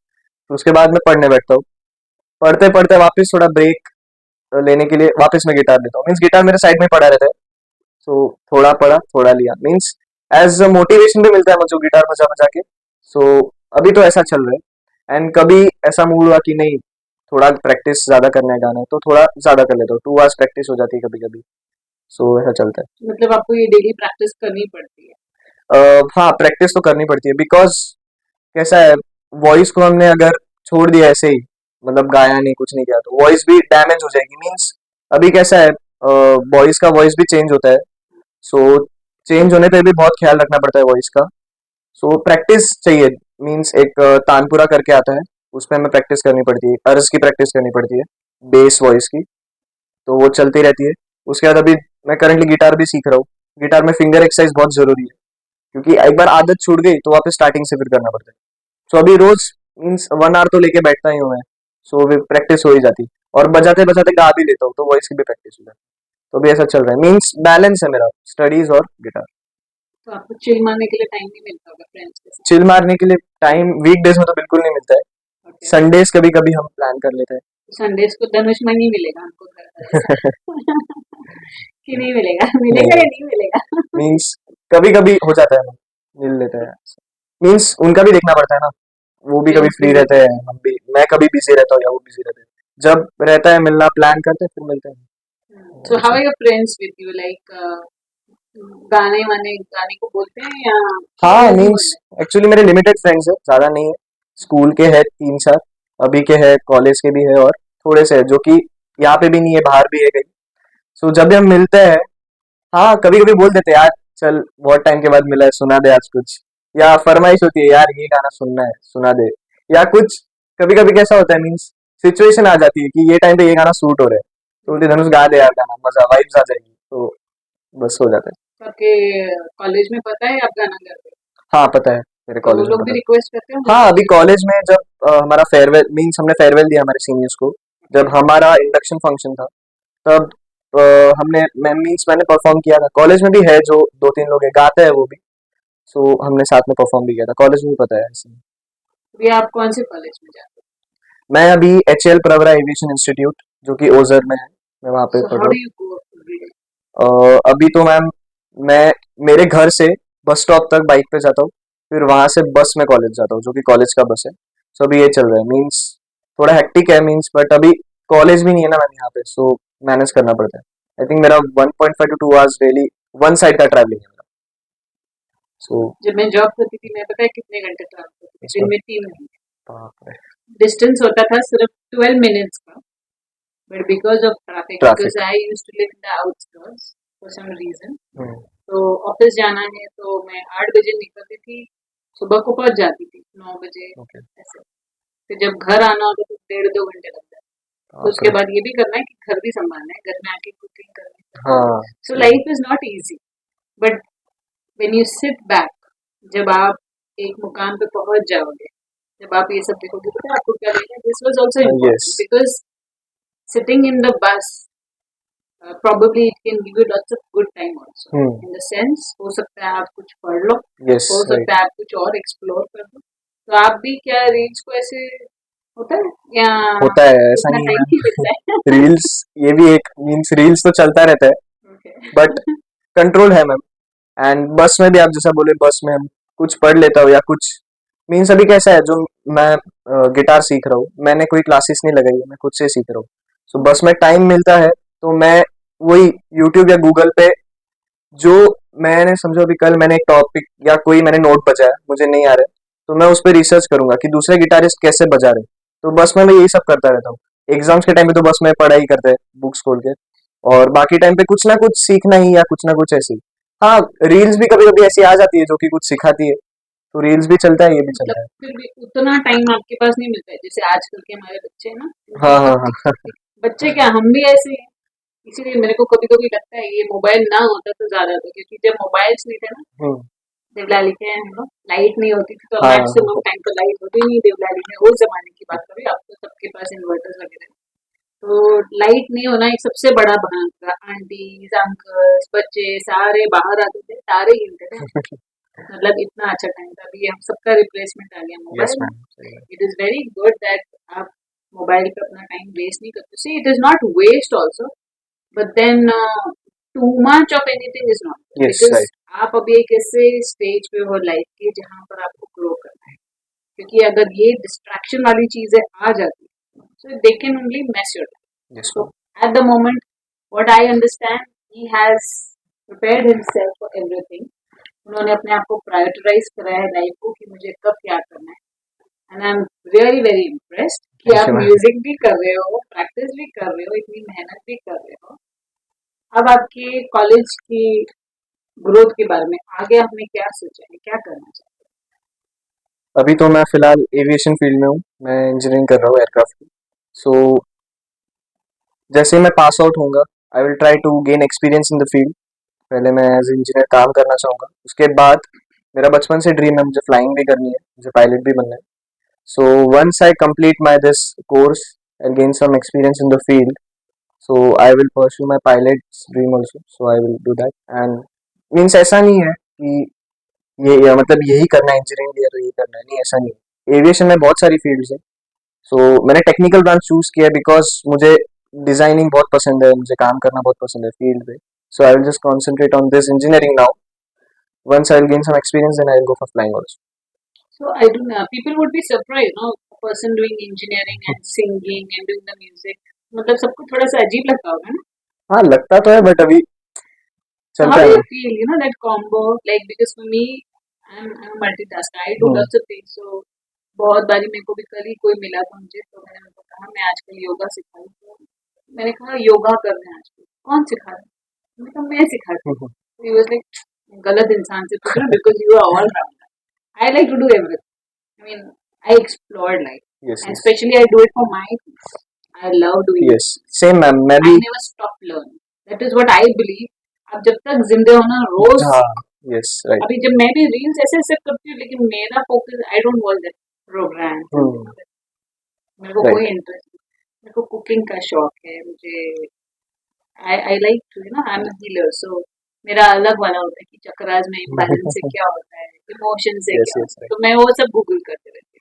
तो उसके बाद मैं पढ़ने बैठता हूँ। पढ़ते पढ़ते वापस थोड़ा ब्रेक लेने के लिए वापस मैं गिटार लेता हूँ, मीन्स गिटार मेरे साइड में पड़ा रहता है। सो थोड़ा पढ़ा थोड़ा लिया, मीन्स एज मोटिवेशन भी मिलता है मुझे गिटार बजा बजा के। सो अभी तो ऐसा चल रहा है। एंड कभी ऐसा मूड हुआ कि नहीं, थोड़ा प्रैक्टिस ज्यादा करना है गाना, तो थोड़ा ज्यादा कर लेता हूँ, 2 hours प्रैक्टिस हो जाती है कभी कभी। सो ऐसा चलता मतलब आपको ये डेली प्रैक्टिस करनी पड़ती है? है। हाँ, प्रैक्टिस तो करनी पड़ती है, बिकॉज कैसा है, वॉइस को हमने अगर छोड़ दिया ऐसे ही, मतलब गाया नहीं, कुछ नहीं किया, तो वॉइस भी डैमेज हो जाएगी। मीन्स अभी कैसा है, वॉइस का वॉइस भी चेंज होता है। सो चेंज होने पे भी बहुत ख्याल रखना पड़ता है वॉइस का। सो प्रैक्टिस चाहिए। मीन्स एक तानपुरा करके आता है, उसमें हमें प्रैक्टिस करनी पड़ती है, अर्ज की प्रैक्टिस करनी पड़ती है, बेस वॉइस की। तो वो चलती रहती है। उसके बाद अभी मैं करंटली गिटार भी सीख रहा हूँ। गिटार में फिंगर एक्सरसाइज बहुत जरूरी है, क्योंकि एक बार आदत छूट गई तो वापस स्टार्टिंग से फिर करना पड़ता है। सो अभी रोज मीन्स 1 hour तो लेके बैठता ही हूँ मैं। सो फिर प्रैक्टिस हो ही जाती, और बजाते बजाते गा भी लेता हूँ, तो वॉइस की भी प्रैक्टिस हो जाती। तो अभी ऐसा चल रहा है, मीन्स बैलेंस है मेरा, स्टडीज और गिटार। तो आपको चिल मारने के लिए टाइम नहीं मिलता होगा फ्रेंड्स के साथ? चिल मारने के लिए टाइम वीकडेज में तो बिल्कुल नहीं मिलता है। ओके। संडेज कभी कभी हम प्लान कर लेते संडेज को धनुष में नहीं मिलेगा हमको घर वाले हैं। साथ? कि नहीं मिलेगा? नहीं, मिलेगा या नहीं मिलेगा? मीन्स कभी कभी हो जाता है, मिल लेते हैं। मीन्स उनका भी देखना पड़ता है ना, वो भी कभी फ्रेंड्स भी फ्री रहते मिलते हैं, हम भी, मैं कभी बिजी रहता हूँ या वो बिजी रहते हैं, जब रहता है मिलना प्लान करते हैं फिर मिलते हैं। हैं। सो हाउ ऐसे। Are your friends with you, like गाने वाने गाने को बोलते हैं या हाँ वो भी मीन्स बोल रहे एक्चुअली मेरे लिमिटेड फ्रेंड्स है, ज़्यादा नहीं है। स्कूल के है 3-4, अभी के है, कॉलेज के भी है, और थोड़े से है जो कि यहाँ पे भी नहीं है, बाहर भी है कहीं। सो जब भी हम मिलते हैं, हाँ कभी कभी बोल देते हैं यार चल बहुत टाइम के बाद मिला है, सुना दे आज कुछ, या फरमाइश होती है यार ये गाना सुनना है सुना दे, या कुछ कभी कभी कैसा होता है मीन्स सिचुएशन आ जाती है कि ये टाइम पे ये गाना सूट हो रहा है, तो बोलते धनुष गा दे यार गाना, मजा वाइब्स आ जाएगी, तो बस हो जाता है। हैं। आपके कॉलेज में पता है आप गाना गाते हो? हाँ पता है, मेरे तो वो कॉलेज में लोग भी पता है। रिक्वेस्ट करते होंगे हाँ अभी कॉलेज में। कॉलेज में जब हमारा फेयरवेल मीन्स हमने फेयरवेल दिया हमारे सीनियर्स को, ओके। जब हमारा इंडक्शन फंक्शन था, तब हमने मैं मीन्स मैंने परफॉर्म किया था, कॉलेज में भी है जो 2-3 लोग हैं गाते हैं वो भी, सो हमने साथ में परफॉर्म भी किया था, कॉलेज में भी पता है ऐसे। अभी आप कौन से कॉलेज में जाते मैं अभी HAL प्रवरा एविएशन इंस्टीट्यूट जो कि ओजर में है, मैं वहाँ हो? पे सो पढ़ हाउ रहा do you go every day? अभी तो मैम मैं मेरे घर से बस स्टॉप तक बाइक पे जाता हूँ, फिर वहां से बस में कॉलेज जाता हूँ जो कि कॉलेज का बस है। सो अभी ये चल रहा है मीन्स थोड़ा हेक्टिक है मीन्स, बट अभी कॉलेज भी नहीं है ना मैम यहाँ पे, सो मैनेज करना पड़ता है। आई थिंक मेरा 1.5 to 2 hours daily one side का ट्रैवलिंग है मेरा। सो जब मैं जॉब करती थी मैं पता है कितने घंटे ट्रैवल करती थी? इस दिन बार में 3 घंटे। बाप रे, डिस्टेंस होता था सिर्फ 12 मिनट्स का, but because of traffic, because traffic. I use to live in the outskirts for some reason. तो ऑफिस जाना है तो मैं 8 बजे निकलती थी, सुबह को पहुंच जाती थी 9 बजे ओके। ऐसे। फिर जब घर आना होता तो 1.5-2 घंटे लगता है। तो बाप उसके रे। बाद ये भी करना है कि घर भी संभालना है, घर में आके कुकिंग करनी है। हाँ सो सही है। Life is not easy, but when you sit back, जब आप एक मुकाम पे पहुंच जाओगे, जब आप ये सब देखोगे तो आपको क्या लगेगा, this was also yes. Important because sitting in the bus probably it can give you lots of good time also, hmm. in the sense हो सकता है आप कुछ पढ़ लो, यस हो राइट। सकता है आप कुछ और एक्सप्लोर कर लो। तो आप भी क्या रील्स को ऐसे होता है या होता है ऐसा उतना नहीं है टाइम नहीं मिलता मैम, है? रील्स ये भी एक मीन्स रील्स तो चलता रहता है, ओके। बट कंट्रोल है मैम। एंड बस में भी आप जैसा बोले, बस में हम कुछ पढ़ लेता हूँ या कुछ मीन्स अभी कैसा है जो मैं गिटार सीख रहा हूँ, मैंने कोई क्लासेस नहीं लगाई है, मैं खुद से सीख रहा हूँ। सो बस में टाइम मिलता है तो मैं वही यूट्यूब या गूगल पे जो मैंने समझो अभी कल मैंने एक टॉपिक या कोई मैंने नोट बजाया मुझे नहीं आ रहा है, तो मैं उस पर रिसर्च करूंगा कि दूसरे गिटारिस्ट कैसे बजा रहे हैं। तो बस में मैं यही सब करता रहता हूँ। एग्जाम्स के टाइम पे तो बस में पढ़ाई करते हैं बुक्स खोल के, और बाकी टाइम पे कुछ ना कुछ सीखना ही या कुछ ना कुछ ऐसे ही। हाँ रील्स भी कभी कभी ऐसी आ जाती है जो कि कुछ सिखाती है, तो रील्स भी चलता है, ये भी मतलब चलता है। फिर भी उतना टाइम आपके पास नहीं मिलता है जैसे आजकल के हमारे बच्चे हैं ना, हाँ उनको हाँ तो हाँ। बच्चे क्या हम भी ऐसे हैं। इसीलिए मेरे को कभी कभी लगता है ये मोबाइल ना होता तो ज्यादा था, क्योंकि जब मोबाइल्स नहीं थे ना, हम्म। देवलाली के हैं हम लोग, लाइट नहीं होती थी तो हाँ मैक्सिमम टाइम तो लाइट होती नहीं देवलाली में, उस जमाने की बात करें, अब तो सबके पास इन्वर्टर्स वगैरह हैं। तो लाइट नहीं होना एक सबसे बड़ा बहाना था। आंटीज अंकल्स बच्चे सारे बाहर आते थे, तारे गिनते थे। मतलब इतना अच्छा टाइम था। अभी हम सबका रिप्लेसमेंट आ गया यस मोबाइल में। मैम सही है। It is very good that आप मोबाइल पे अपना टाइम वेस्ट नहीं करते। See it is not waste also, but then too much of anything is not, yes because right. आप अभी एक ऐसे स्टेज पे हो लाइफ के जहाँ पर आपको ग्रो करना है। क्योंकि अगर ये डिस्ट्रैक्शन वाली चीजें आ जाती so they can only mess your life. Yes So ma'am. at the moment, what I understand, he has prepared himself for everything. उन्होंने अपने आप को प्रायोरिटाइज करा है लाइफ को कि मुझे कब क्या करना है। And I am really very impressed कि थैंक आप यू मैम। म्यूजिक भी कर रहे हो, प्रैक्टिस भी कर रहे हो, इतनी मेहनत भी कर रहे हो। अब आपके कॉलेज की ग्रोथ के बारे में आगे आपने क्या सोचा है, क्या करना चाहते अभी तो मैं फिलहाल एविएशन फील्ड में हूँ, मैं इंजीनियरिंग कर रहा हूँ एयरक्राफ्ट की। सो जैसे ही मैं पास आउट होऊंगा, I will try to gain experience in the field. पहले मैं एज इंजीनियर काम करना चाहूँगा, उसके बाद मेरा बचपन से ड्रीम है, मुझे फ्लाइंग भी करनी है, मुझे पायलट भी बनना है। So once I complete my this course and gain some experience in the field, so I will pursue my pilot dream also, so I will do that. And means ऐसा नहीं है कि ये या मतलब यही करना है इंजीनियरिंग या तो यही करना है, नहीं ऐसा नहीं है। एविएशन में बहुत सारी फील्ड्स है। सो मैंने टेक्निकल ब्रांच चूज किया बिकॉज मुझे डिजाइनिंग बहुत पसंद है, मुझे काम करना बहुत पसंद है फील्ड पे। So I will just concentrate on this engineering now, once I'll gain some experience then I'll go for flying also. So I don't know. People would be surprised, no? A person doing engineering and singing and doing the music. मतलब सबको थोड़ा सा अजीब लगता होगा ना? हाँ लगता तो है बट अभी So how चलता do है you ना. feel? You know that combo, like because for me, I'm a multitasker. I do hmm. lots of things. So बहुत बारी मेरे को भी कल ही कोई मिला था मुझे तो मैंने उनको कहा मैं आजकल योगा सिखा रही हूँ तो मैंने कहा योगा कर रहे हैं आजकल कौन सिखा रहा है मैंने कहा मैं सिखाती हूँ ही वाज लाइक गलत इंसान से पूछ रहा because you are all rounder I like to do everything I mean I explore life yes and yes specially I do it for my I love doing yes same ma'am मैं भी. I never stop learn that is what I believe आप जब तक जिंदे हो ना रोज हाँ यस राइट. अभी जब मैं भी रील्स ऐसे ऐसे करती हूँ लेकिन मेरा focus I don't watch that program मेरे को कोई राइट. इंटरेस्ट नहीं मेरे को कुकिंग का शौक है मुझे I like to you know I am a healer so मेरा अलग वाला होता है कि चक्रास में इम्बैलेंस से क्या होता है इमोशन से यस क्या यस होता है राइट. तो मैं वो सब गूगल करते रहती हूँ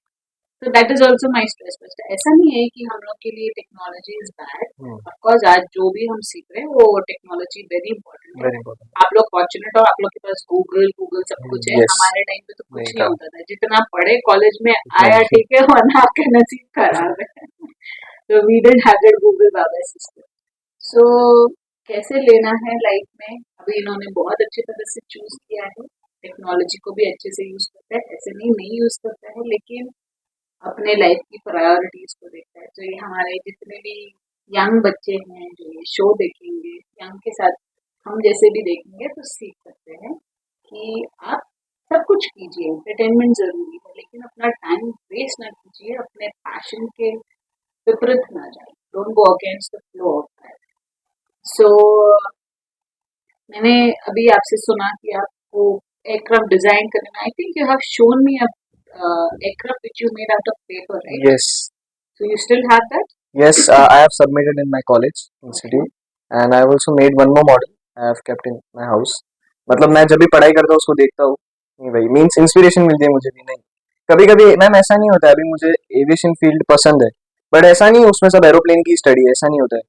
तो that is also my stress buster ऐसा नहीं है कि हम लोग के लिए टेक्नोलॉजी इज बैड ऑफकोर्स आज जो भी हम सीख रहे हैं वो टेक्नोलॉजी वेरी इंपॉर्टेंट है वेरी इंपॉर्टेंट. आप लोग फॉर्चुनेट हो आप लोग के पास गूगल गूगल सब कुछ है यस हमारे टाइम पे तो कुछ नहीं नहीं था होता था जितना पढ़े कॉलेज में उतना आया नहीं. ठीक है वरना आपका नसीब खराब है तो we didn't have that Google बाबा सिस्टम सो कैसे लेना है लाइफ में अभी इन्होंने बहुत अच्छी तरह से चूज किया है टेक्नोलॉजी को भी अच्छे से यूज करता है ऐसे नहीं यूज करता है लेकिन अपने लाइफ की प्रायोरिटीज को देखता है तो ये हमारे जितने भी यंग बच्चे हैं जो ये शो देखेंगे यंग के साथ हम जैसे भी देखेंगे तो सीख सकते हैं कि आप सब कुछ कीजिए एंटरटेनमेंट जरूरी है लेकिन अपना टाइम वेस्ट ना कीजिए अपने पैशन के विपरीत ना जाए don't go against the flow of that so मैंने अभी आपसे सुना कि आपको एयरक्राफ्ट डिजाइन करने में I think you have shown me a aircraft which you made out of paper, right? Yes. So you still have that? Yes, I have submitted in my college institute and I have also made one more model I have kept in my house. मतलब मैं जब भी पढ़ाई करता हूँ उसको देखता हूँ नहीं भाई मीन्स इंस्पिरेशन मिलती है मुझे भी नहीं कभी कभी मैम ऐसा नहीं होता है अभी मुझे एविएशन फील्ड पसंद है बट ऐसा नहीं उसमें सब एरोप्लेन की स्टडी है ऐसा नहीं होता है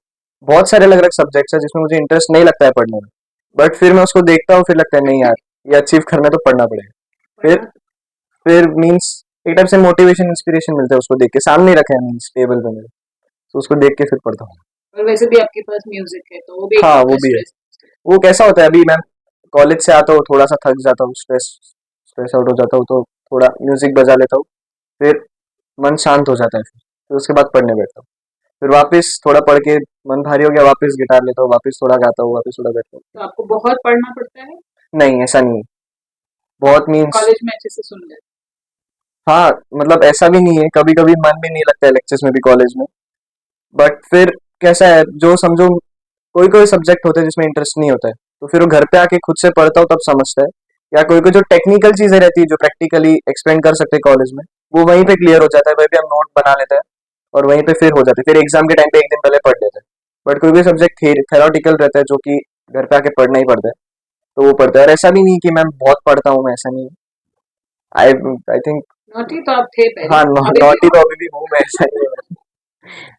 बहुत सारे अलग अलग सब्जेक्ट्स है जिसमें मुझे इंटरेस्ट नहीं लगता है पढ़ने में बट फिर मैं उसको देखता हूँ फिर लगता है नहीं यार ये अचीव करना है तो पढ़ना पड़ेगा फिर मीन्स एक टाइप से मोटिवेशन इंस्पिरेशन मिलता है उसको देख के सामने रखा है मीन्स टेबल पे मेरे तो उसको देख के फिर पढ़ता हूँ. और वैसे भी आपके पास म्यूजिक है तो वो भी एक हाँ वो आपका भी है. स्ट्रेस वो कैसा होता है अभी मैं कॉलेज से आता हूँ थोड़ा सा थक जाता हूँ स्ट्रेस स्ट्रेस आउट हो जाता हूँ तो थोड़ा म्यूजिक बजा लेता हूँ फिर मन शांत हो जाता है फिर उसके बाद पढ़ने बैठता हूँ फिर वापस थोड़ा पढ़ के मन भारी हो गया वापस गिटार लेता हूँ वापस थोड़ा गाता हूँ वापस थोड़ा बैठता हूँ. तो आपको बहुत पढ़ना पड़ता है नहीं ऐसा नहीं है बहुत मीन्स कॉलेज में अच्छे से सुन लेते हाँ मतलब ऐसा भी नहीं है कभी कभी मन भी नहीं लगता है लेक्चर्स में भी कॉलेज में बट फिर कैसा है जो समझो कोई कोई सब्जेक्ट होता है जिसमें इंटरेस्ट नहीं होता है तो फिर वो घर पे आके खुद से पढ़ता हूँ तब समझता है या कोई कोई जो टेक्निकल चीजें रहती है जो प्रैक्टिकली एक्सप्लेन कर सकते हैं कॉलेज में वो वहीं पे क्लियर हो जाता है वहीं पे हम नोट बना लेते हैं और वहीं पे फिर हो जाता है फिर एग्जाम के टाइम पे एक दिन पहले पढ़ लेते हैं बट कोई कोई सब्जेक्ट थेरोटिकल रहता है जो कि घर पे आके पढ़ना ही पड़ता है तो वो पढ़ता है और ऐसा भी नहीं कि मैं बहुत पढ़ता हूँ मैं ऐसा नहीं आई आई थिंक नॉटी तो आप थे पहले हाँ अभी भी नॉटी हो तो अभी भी हूँ मैं ऐसा नहीं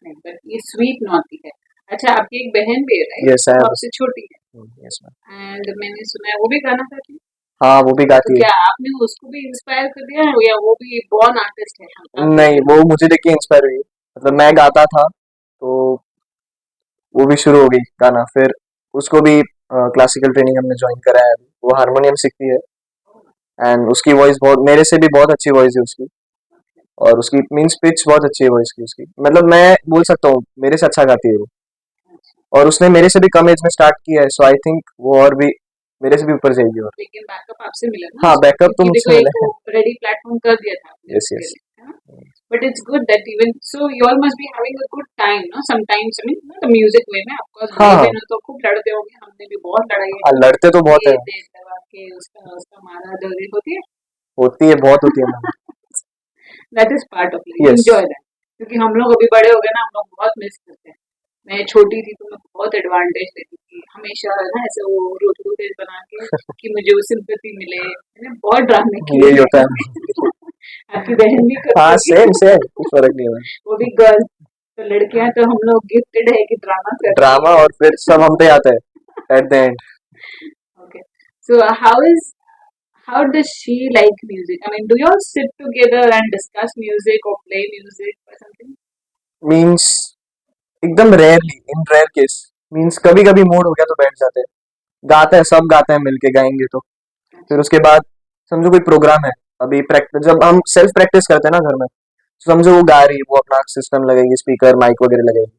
नहीं बट ये स्वीट नॉटी है अच्छा आपकी एक बहन भी है राइट यस आई वो हैव आपसे छोटी है यस मैम एंड मैंने सुना है वो भी गाना गाती है हाँ वो भी तो गाती है क्या आपने उसको भी इंस्पायर कर दिया है या वो भी बॉर्न आर्टिस्ट है आप नहीं जैसे वो मुझे देख के इंस्पायर हुई मतलब मैं गाता था तो वो भी शुरू हो गई गाना फिर उसको भी क्लासिकल ट्रेनिंग हमने ज्वाइन करा है वो हारमोनियम सीखती है एंड उसकी वॉइस बहुत मेरे से भी बहुत अच्छी वॉइस है उसकी और उसकी मीन्स पिच बहुत अच्छी है वॉइस की उसकी मतलब मैं बोल सकता हूँ मेरे से अच्छा गाती है वो और उसने मेरे से भी कम एज में स्टार्ट किया है सो आई थिंक वो और भी मेरे से भी ऊपर जाएगी और लेकिन बैकअप आपसे मिला ना हाँ उसको बैकअप तो क्योंकि मुझसे देखो मिला है एक रेडी प्लेटफॉर्म कर दिया था आपने यस उसके यस लिए है ना but it's good that even so you all must be having a good time no sometimes I mean the music way में ऑफ कोर्स हाँ भाई हाँ बहन तो खूब लड़ते होंगे हमने भी बहुत लड़ाई है हाँ, लड़ते तो बहुत है ये दे दबा के उसका उसका मारा दर्द होती होती है बहुत होती है मैम है that is part of life yes enjoy that क्योंकि हम लोग अभी बड़े हो गए ना हम लोग बहुत मिस करते हैं मैं छोटी थी तो मैं बहुत एडवांटेज लेती थी हमेशा ना ऐसे वो रोटेज बना के कि मुझे वो सिंपैथी मिले मैंने बहुत ड्रामे किए यही होता हैं है आपकी बहन भी करती हाँ होगी सेम सेम कुछ फर्क नहीं है वो भी गर्ल तो लड़कियां तो हम लोग गिफ्टेड है कि ड्रामा करती ड्रामा और फिर सब हम पे आता है एट द एंड है okay so how does she like music? I mean, do you all sit together and discuss music or play music or something? Means एकदम रेयरली, इन रेयर केस, मीन्स कभी कभी मूड हो गया तो बैठ जाते हैं, गाते हैं, सब गाते हैं मिलके, गाएंगे तो फिर उसके बाद समझो कोई प्रोग्राम है, अभी प्रैक्टिस, जब हम सेल्फ प्रैक्टिस करते हैं ना घर में, तो समझो वो गा रही है, वो अपना सिस्टम लगेगी, स्पीकर माइक वगैरह लगेगी,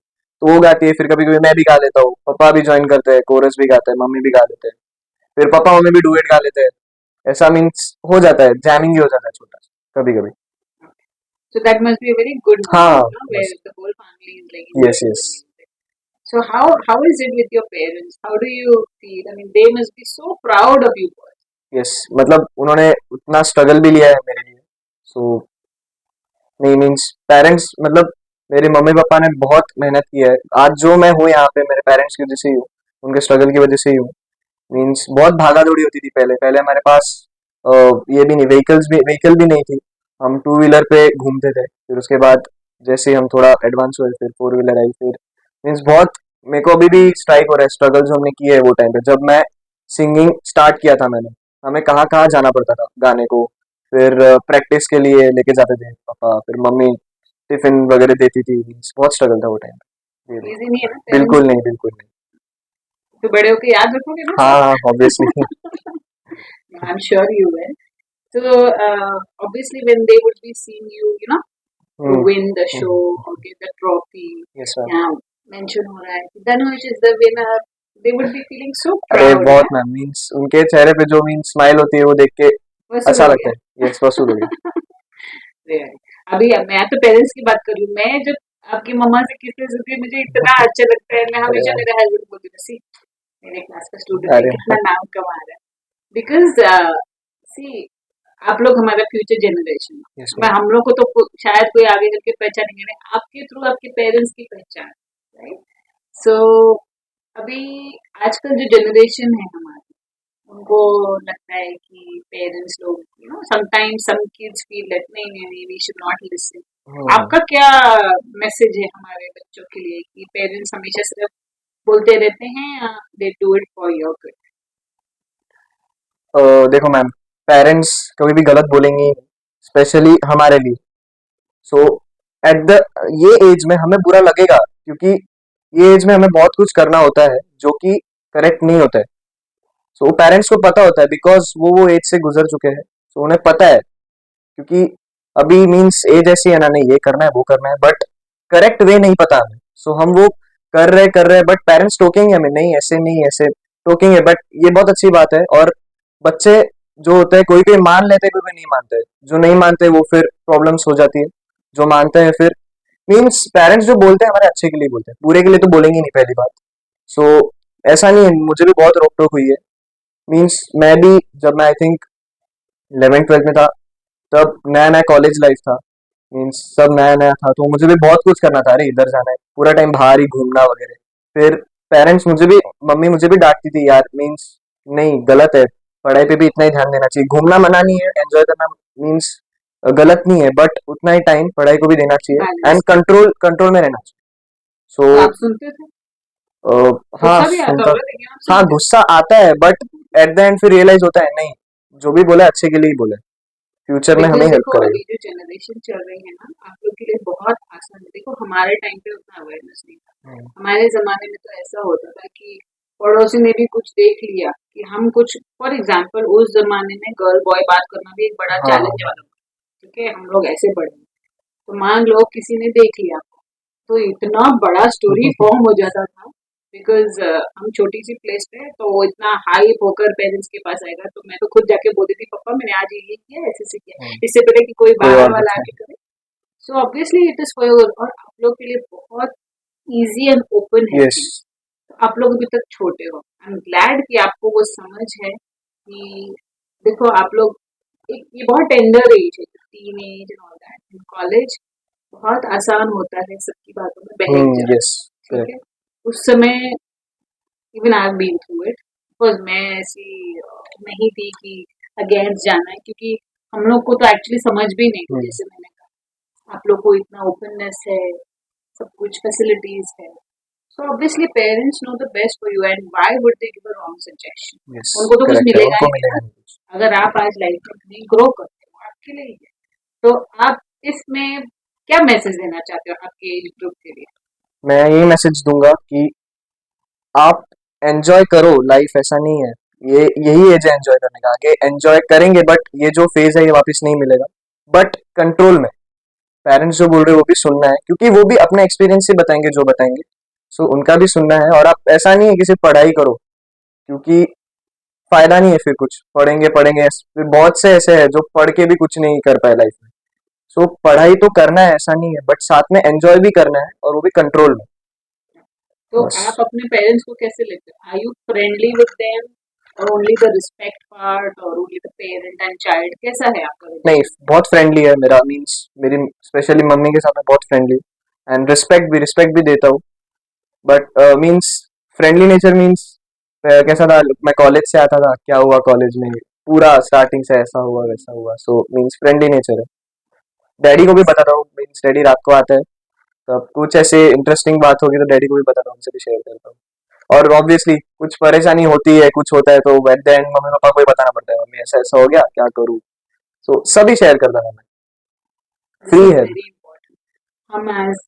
तो वो गाती है, फिर कभी कभी मैं भी गा लेता हूँ, पापा भी ज्वाइन करते हैं, कोरस भी गाते हैं, मम्मी भी गा लेते हैं, फिर पापा मम्मी भी डुएट गा लेते हैं, ऐसा मीन्स हो जाता है, जैमिंग ही हो जाता है छोटा सा कभी कभी। So that must be a very good हाँ, moment, no? Where the whole family is like yes enjoying yes the music. So how is it with your parents? How do you feel? I mean, they must be so proud of you boys. Yes, मतलब उन्होंने उतना स्ट्रगल भी लिया है मेरे लिए, सो नहीं मीन्स पेरेंट्स, मतलब मेरे मम्मी पापा ने बहुत मेहनत की है, आज जो मैं हूँ यहाँ पे मेरे पेरेंट्स की वजह से ही हूँ, उनके स्ट्रगल की वजह से ही हूँ, मीन्स बहुत भागा दौड़ी होती थी पहले, पहले हमारे पास ये भी नहीं, व्हीकल भी नहीं थी, हम टू व्हीलर पे घूमते थे, फिर उसके बाद जैसे ही हम थोड़ा एडवांस हुए फिर फोर व्हीलर आई, फिर मीन्स बहुत मेरे को अभी भी स्ट्राइक हो रहा है स्ट्रगल जो हमने किए है वो टाइम पे, जब मैं सिंगिंग स्टार्ट किया था मैंने, हमें कहाँ कहाँ जाना पड़ता था गाने को, फिर प्रैक्टिस के लिए लेके जाते थे पापा, फिर मम्मी टिफिन वगैरह देती थी, बहुत स्ट्रगल था वो टाइम पे। Easy नहीं है ना parents बिल्कुल के नहीं, लिए? बिल्कुल नहीं। तो बड़े होके याद रखोगे ना हाँ सब? Obviously. I'm sure you will. So obviously, when they would be seeing you, you know, to win the show or get the trophy, yes ma'am. yeah, mention हो रहा है कि Dhanush is the winner, they would be feeling so अरे proud, बहुत yeah? मैम, मीन्स उनके चेहरे पे जो मीन्स स्माइल होती है वो देख के वसूल अच्छा हो लगता गया. है, यस वसूल हो गया। Really. अभी मैं तो पेरेंट्स की बात कर रही हूँ. मैं जब आपकी मम्मा से किससे सुनती हूँ, मुझे इतना अच्छा लगता है. मैं अरे हमेशा यार, मेरे हस्बैंड को बोलती हूँ, सी मेरे क्लास का स्टूडेंट है, अरे कितना नाम कमा रहा है. बिकॉज सी आप लोग हमारा फ्यूचर जनरेशन है. यस मैं मैम। हम लोग को तो शायद कोई आगे चल के पहचानेंगे नहीं, आपके थ्रू आपके पेरेंट्स की पहचान, राइट? सो अभी आजकल जो जनरेशन है हमारी, उनको लगता है कि पेरेंट्स लोग, you know, sometimes some kids feel that नहीं नहीं नहीं वी शुड नॉट लिसन. आपका क्या मैसेज है हमारे बच्चों के लिए कि पेरेंट्स हमेशा सिर्फ बोलते रहते हैं या they do it for your good? देखो मैम, पेरेंट्स कभी भी गलत बोलेंगे, स्पेशली हमारे लिए, सो एट द ये एज में हमें बुरा लगेगा, क्योंकि ये एज में हमें बहुत कुछ करना होता है जो कि करेक्ट नहीं होता है, सो पेरेंट्स को पता होता है, बिकॉज वो एज से गुजर चुके हैं, सो उन्हें पता है, क्योंकि अभी मीन्स एज ऐसी है ना, नहीं ये करना है वो करना है, बट करेक्ट वे नहीं पता हमें, सो हम वो कर रहे हैं, बट पेरेंट्स टोकेंगे हमें, नहीं ऐसे नहीं ऐसे टोकेंगे, बट ये बहुत अच्छी बात है, और बच्चे जो होते हैं कोई कोई मान लेते हैं, कोई कोई नहीं मानते, जो नहीं मानते वो फिर प्रॉब्लम्स हो जाती है, जो मानते हैं फिर मीन्स पेरेंट्स जो बोलते हैं हमारे अच्छे के लिए बोलते हैं, बुरे के लिए तो बोलेंगे नहीं पहली बात, सो ऐसा नहीं है, मुझे भी बहुत रोक टोक हुई है, मीन्स मैं भी जब मैं आई थिंक 11th 12th में था, तब नया नया कॉलेज लाइफ था, मीन्स सब नया नया था, तो मुझे भी बहुत कुछ करना था, अरे इधर जाना है, पूरा टाइम बाहर ही घूमना वगैरह, फिर पेरेंट्स मुझे भी, मम्मी मुझे भी डांटती थी यार, मीन्स नहीं गलत है, पढ़ाई पे भी इतना ही ध्यान देना चाहिए, घूमना मना नहीं है, एंजॉय करना मीन्स गलत नहीं है, बट उतना ही टाइम पढ़ाई को भी देना चाहिए, एंड बैलेंस. कंट्रोल कंट्रोल में रहना चाहिए, तो सो आप सुनते थे? हाँ गुस्सा भी आता सुनता, होगा लेकिन आप हाँ सुनते गुस्सा आता है, बट एट द एंड फिर रियलाइज होता है नहीं, जो भी बोला अच्छे के लिए ही बोले, फ्यूचर में हमें बिकॉज हेल्प देखो करेगा। अभी जो जनरेशन चल रही है ना, आप लोग के लिए बहुत आसान है. देखो हमारे टाइम पे उतना अवेयरनेस नहीं था. हम्म, हमारे जमाने में तो ऐसा होता था कि पड़ोसी ने भी कुछ देख लिया कि हम कुछ, फॉर एग्जाम्पल उस जमाने में गर्ल बॉय बात करना भी एक बड़ा हाँ चैलेंज वाला था. ठीक है, हम लोग ऐसे पढ़े, तो मान लो किसी ने देख लिया तो इतना बड़ा स्टोरी फॉर्म हो जाता था. बिकॉज हम छोटी सी प्लेस पे, तो वो इतना हाइप होकर पेरेंट्स के पास आएगा, तो मैं तो खुद जाके बोलती थी पापा मैंने आज ये किया, ऐसे से किया, हम्म, इससे पहले कि कोई कोई बाहर और वाला बताए। आके करे. So obviously it is for your, और आप लोग के लिए बहुत इजी एंड ओपन है यस। थिंग्स. तो आप लोग अभी तक छोटे हो. आई एम ग्लैड कि आपको वो समझ है कि देखो आप लोग एक, ये बहुत टेंडर एज है, teen age and all that. In college बहुत आसान होता है सबकी बातों में बहक जाना. यस ठीक करेक्ट। है, उस समय even I have been through it. Because मैं ऐसी नहीं थी कि अगेंस्ट जाना है, क्योंकि हम लोग को तो एक्चुअली समझ भी नहीं थी. जैसे मैंने कहा आप लोग को इतना ओपननेस है, सब कुछ फैसिलिटीज है. So obviously parents know the best for you, and why would they give a wrong suggestion? Yes उनको तो कुछ करेक्ट है, मिलेगा उनको ही नहीं मिलेगा ना. नहीं कुछ। अगर आप आज लाइफ में कहीं ग्रो करते हो आपके लिए ही है। तो आप इसमें क्या मैसेज देना चाहते हो आपके एज ग्रुप के लिए? मैं यही मैसेज दूंगा कि आप एंजॉय करो लाइफ, ऐसा नहीं है, ये यही एज है एंजॉय करने का, आगे एंजॉय करेंगे बट ये जो फेज है ये वापस नहीं मिलेगा, बट कंट्रोल में। पेरेंट्स जो बोल रहे हैं वो भी सुनना है, क्योंकि वो भी अपने एक्सपीरियंस से बताएंगे जो बताएंगे, सो उनका भी सुनना है। और आप ऐसा नहीं है कि सिर्फ पढ़ाई करो, क्योंकि फायदा नहीं है फिर कुछ पढ़ेंगे पढ़ेंगे, फिर बहुत से ऐसे हैं जो पढ़ के भी कुछ नहीं कर पाए लाइफ में। सो पढ़ाई तो करना है ऐसा नहीं है, बट साथ में एंजॉय भी करना है, और वो भी कंट्रोल में। तो बस। आप अपने पेरेंट्स को कैसे लेते हो? Are you friendly with them और ओनली द रिस्पेक्ट पार्ट और only the parent and child? कैसा है आपका नहीं, रिलेशन? बहुत फ्रेंडली है मेरा, मीन्स मेरी स्पेशली मम्मी के साथ में बहुत फ्रेंडली, एंड रिस्पेक्ट भी देता हूँ, but means friendly nature means कैसा था, मैं कॉलेज से आता था, क्या हुआ कॉलेज में, पूरा स्टार्टिंग से ऐसा हुआ वैसा हुआ, सो मीन्स फ्रेंडली नेचर है। डैडी को भी बताता हूँ, मीन्स डैडी रात को आता है, तो अब कुछ ऐसे इंटरेस्टिंग बात होगी तो डैडी को भी बताता हूँ, उनसे भी शेयर करता हूँ। और ऑब्वियसली कुछ परेशानी होती है, कुछ होता है, तो at the end mummy papa को ही बताना पड़ता है, मम्मी ऐसा ऐसा हो गया, क्या करूँ। सो सभी शेयर करता हूँ मैं, दिस फ्री इज है। Very important. हम as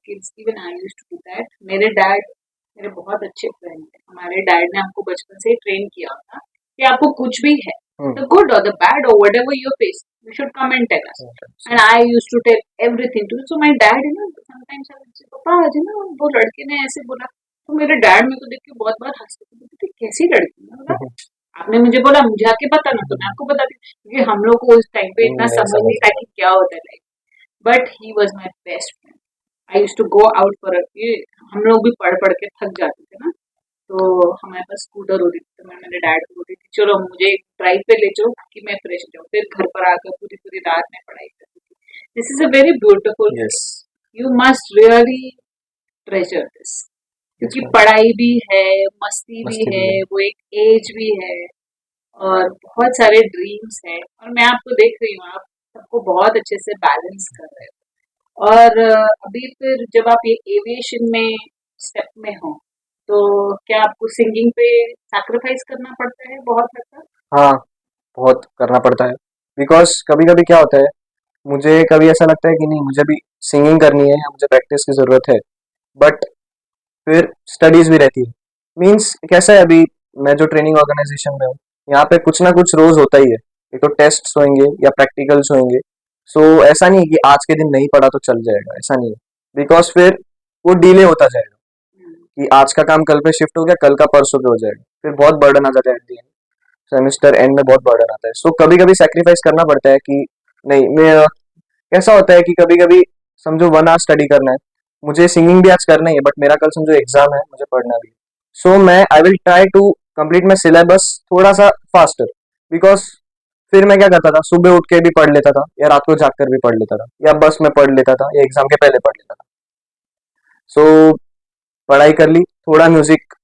kids even I used to do that. मेरे डैड मेरे बहुत अच्छे फ्रेंड थे। हमारे डैड ने हमको बचपन से ही ट्रेन किया था कि आपको कुछ भी है, हम्म, द गुड और द बैड और whatever you face, you should come and tell us. And I used to tell everything to, so my dad you know sometimes I would say पापा आज ना वो लड़के ने ऐसे बोला। तो मेरे डैड मेरे को देख के बहुत बार हंसते थे, बोलते थे, कैसी लड़की है? मतलब आपने मुझे बोला, मुझे आके पता ना, तो मैं आपको बता दी, क्योंकि हम लोग को उस टाइम पे इतना मैं समझ समझ नहीं था रहा कि क्या होता है life. But he was my best friend. I use to go out for हम लोग भी पढ़ पढ़ के थक जाते थे ना, तो हमारे पास स्कूटर होती थी, तो मैं मेरे डैड को बोलती थी चलो मुझे ड्राइव पे ले जाओ कि मैं फ्रेश हो जाऊँ, फिर घर पर आकर पूरी पूरी रात में पढ़ाई करती थी। This is a very beautiful yes. Thing. You must really treasure this, yes क्योंकि मैम। पढ़ाई भी है, मस्ती भी मस्ती है, भी है। वो एक एज भी है, और बहुत सारे ड्रीम्स हैं। और मैं आपको देख रही हूँ, आप सबको बहुत अच्छे से बैलेंस कर रहे हो। और अभी फिर जब आप ये एविएशन में स्टेप में हो, तो क्या आपको सिंगिंग पे सैक्रिफाइस करना पड़ता है बहुत हद तक? हाँ, बहुत करना पड़ता है, बिकॉज कभी कभी क्या होता है, मुझे कभी ऐसा लगता है कि नहीं मुझे भी सिंगिंग करनी है या मुझे प्रैक्टिस की ज़रूरत है, बट फिर स्टडीज़ भी रहती है। मीन्स कैसा है, अभी मैं जो ट्रेनिंग ऑर्गेनाइजेशन में हूँ, यहाँ पे कुछ ना कुछ रोज़ होता ही है, एक तो टेस्ट होंगे या प्रैक्टिकल्स होंगे। सो ऐसा नहीं है कि आज के दिन नहीं पढ़ा तो चल जाएगा, ऐसा नहीं है, बिकॉज फिर वो डिले होता जाएगा, कि आज का काम कल पे शिफ्ट हो गया, कल का परसों पे हो जाएगा, फिर बहुत बर्डन आ जाता है at the end, semester and में बहुत बर्डन आता है। सो कभी कभी सेक्रीफाइस करना पड़ता है कि नहीं, मैं कैसा होता है कि कभी कभी समझो 1 आवर स्टडी करना है, मुझे सिंगिंग भी आज करना ही है, बट मेरा कल समझो एग्जाम है, मुझे पढ़ना भी है। सो मैं I will try to complete my syllabus थोड़ा सा फास्टर, बिकॉज फिर मैं क्या करता था, सुबह उठ के भी पढ़ लेता था, या रात को जाग कर भी पढ़ लेता था, या बस में पढ़ लेता था, या एग्जाम के पहले पढ़ लेता था। सो पढ़ाई कर ली, थोड़ा म्यूजिक,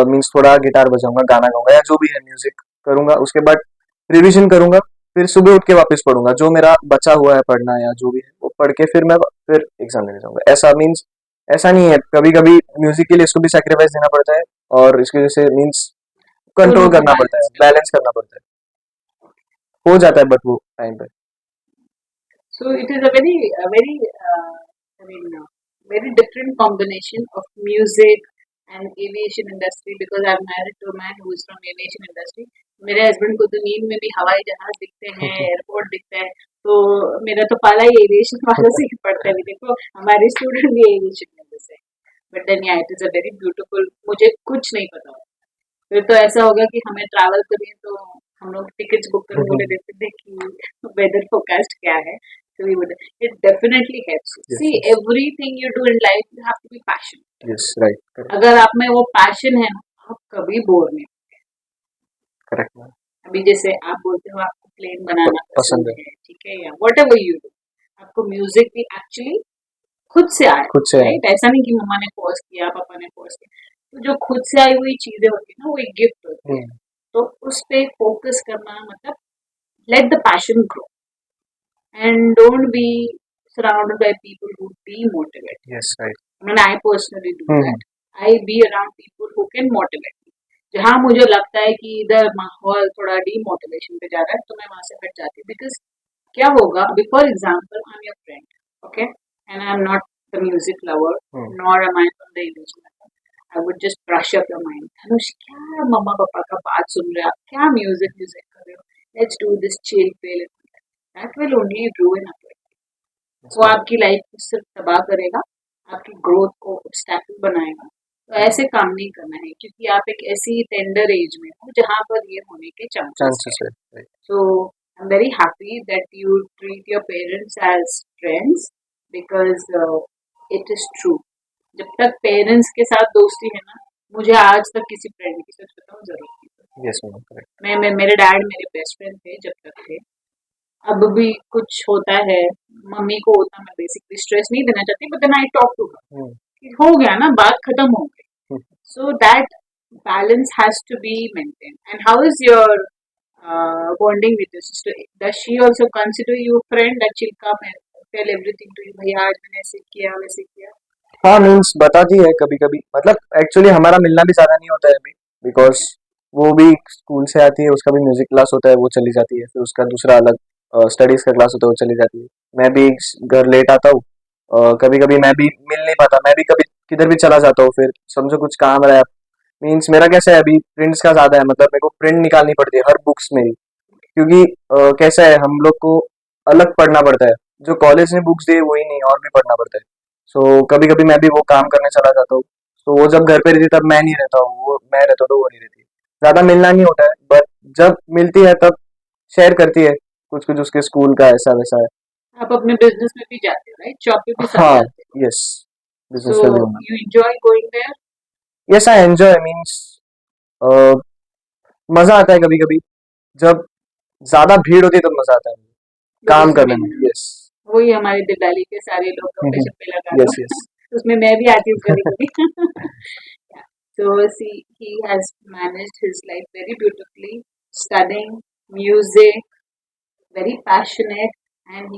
मीन्स थोड़ा गिटार बजाऊंगा, गाना गाऊंगा, या जो भी है म्यूजिक करूंगा, उसके बाद रिविजन करूंगा, फिर सुबह उठ के वापस पढ़ूंगा, जो मेरा बचा हुआ है पढ़ना या जो भी है वो पढ़ के फिर मैं फिर एग्जाम देने जाऊंगा। ऐसा मीन्स ऐसा नहीं है, कभी कभी म्यूजिक के लिए इसको भी सेक्रीफाइस देना पड़ता है, और इसकी वजह से मीन्स दोनों कंट्रोल को करना पड़ता है, बैलेंस कर। बैलेंस करना पड़ता है, हो जाता है बट वो टाइम पे। So it is a very, I mean, very different combination of music and aviation industry, because I'm married to a man who is from aviation industry. मेरे हस्बैंड को तो नींद में भी हवाई जहाज दिखते हैं, एयरपोर्ट दिखता है, तो मेरा तो पाला ही एविएशन वालों से ही पड़ता है। देखो हमारे स्टूडेंट भी एविएशन में से, बट देन या it is a very beautiful. मुझे कुछ नहीं पता, फिर तो ऐसा होगा कि हमें ट्रैवल करिए तो हम लोग टिकट्स बुक करके बोले देते थे कि वेदर फोरकास्ट क्या है, तो we would, it definitely helps. Yes see yes. Everything you do in life you have to be passionate. Yes right. अगर आप में वो पैशन है ना, आप कभी बोर नहीं। करेक्ट। अभी जैसे आप बोलते हो आपको प्लेन बनाना पसंद पसंद है। है, ठीक है, या वट एवर यू डू, आपको म्यूजिक भी एक्चुअली खुद से आया, खुद से है। राइट? ऐसा नहीं कि मम्मा ने फोर्स किया, पापा ने फोर्स किया। तो जो खुद से आई हुई चीजें होती है ना, वो एक गिफ्ट होती है। हम्म, तो उस पे फोकस करना मतलब let the passion grow and don't be surrounded by people who demotivate. Yes right. I mean, I personally do that. I be around people who can motivate me. जहाँ मुझे लगता है कि इधर माहौल थोड़ा डीमोटिवेशन पे जा रहा है, तो मैं वहां से हट जाती हूँ। बिकॉज क्या होगा, अभी for example I am your friend, okay, and I am not the music lover, hmm, nor am I from the English lover. I would just brush up your mind, Dhanush क्या मम्मा पापा का बात सुन रहे हो आप, क्या म्यूजिक म्यूजिक कर रहे हो, let's do this chill feel, that will only रूइन up. yes, वो ma'am. आपकी लाइफ को सिर्फ तबाह करेगा, आपकी ग्रोथ को ऑब्स्टैकल बनाएगा। तो ऐसे काम नहीं करना है, क्योंकि आप एक ऐसी टेंडर एज में हो जहाँ पर ये होने के चांसेस है। Chances है, right. So I'm very happy that you treat your parents as friends, because it is true. जब तक पेरेंट्स के साथ दोस्ती है ना, मुझे आज तक किसी फ्रेंड की, सच बताऊं, जरूरत नहीं पड़ी। Yes, ma'am, correct. मेरे डैड मेरे बेस्ट फ्रेंड थे जब तक थे। अब भी कुछ होता है, मम्मी को होता, मैं बेसिकली स्ट्रेस नहीं देना चाहती, but then I talk to Hmm. हर, हो गया ना, बात खत्म हो गई। Hmm. So that balance has to be maintained. And how is your bonding with your sister? Does she also consider you a friend, that she'll come and tell everything to you? भैया आज मैंने ऐसे किया वैसे किया। हाँ मीन्स बताती है कभी कभी, मतलब एक्चुअली हमारा मिलना भी ज़्यादा नहीं होता है अभी, बिकॉज वो भी स्कूल से आती है, उसका भी म्यूजिक क्लास होता है, वो चली जाती है, फिर उसका दूसरा अलग स्टडीज़ का क्लास होता है, वो चली जाती है। मैं भी घर लेट आता हूँ, कभी कभी मैं भी मिल नहीं पाता, मैं भी कभी किधर भी चला जाता हूँ, फिर समझो कुछ काम रहा है। मीन्स मेरा कैसा है अभी, प्रिंट्स का ज़्यादा है, मतलब मेरे को प्रिंट निकालनी पड़ती है हर बुक्स में ही, क्योंकि कैसा है हम लोग को अलग पढ़ना पड़ता है, जो कॉलेज ने बुक्स दी है वही नहीं, और भी पढ़ना पड़ता है। सो कभी कभी मैं भी वो काम करने चला जाता हूँ, तो वो जब घर पे रहती है तब मैं नहीं रहता हूँ, वो मैं रहता हूँ तो वो नहीं रहती। ज्यादा मिलना नहीं होता है, बट जब मिलती है तब शेयर करती है कुछ कुछ, उसके स्कूल का ऐसा वैसा है। आप अपने बिजनेस में भी जाते हो, राइट? शॉप पे भी साथ हाँ, जाते हो। यस, बिजनेस So में भी हूँ मैं। you enjoy going there? Yes I enjoy, means मजा आता है कभी कभी, जब ज्यादा भीड़ होती है तब मजा आता है मुझे काम बिजनेस करने में। में यस। वही हमारे दिवाली के सारे लोग कपड़े शपड़े लगा लो। Yes yes. उसमें मैं भी आती हूँ कभी कभी। So see, he has managed his life very beautifully, studying music, very passionate, and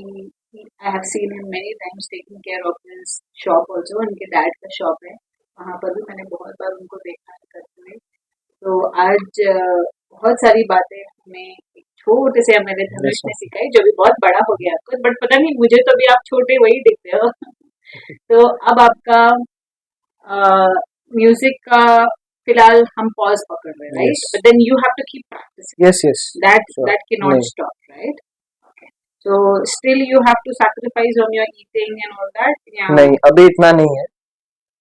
I have seen him many times taking care of his shop also. उनके डैड का शॉप है, वहाँ पर भी मैंने बहुत बार उनको देखा है करते हुए। तो आज बहुत सारी बातें हमें एक छोटे से हमारे धनुष यस ने सिखाई, जो भी बहुत बड़ा हो गया आपको, बट पता नहीं, मुझे तो अभी आप छोटे वही दिखते हो। तो अब आपका म्यूजिक का फिलहाल हम पॉज पकड़ रहे हैं, yes right? But then you have to keep practicing, yes yes. Sure. That can not नहीं, stop, right? So still you have to sacrifice on your eating and all that. Yeah. नहीं अभी इतना नहीं है,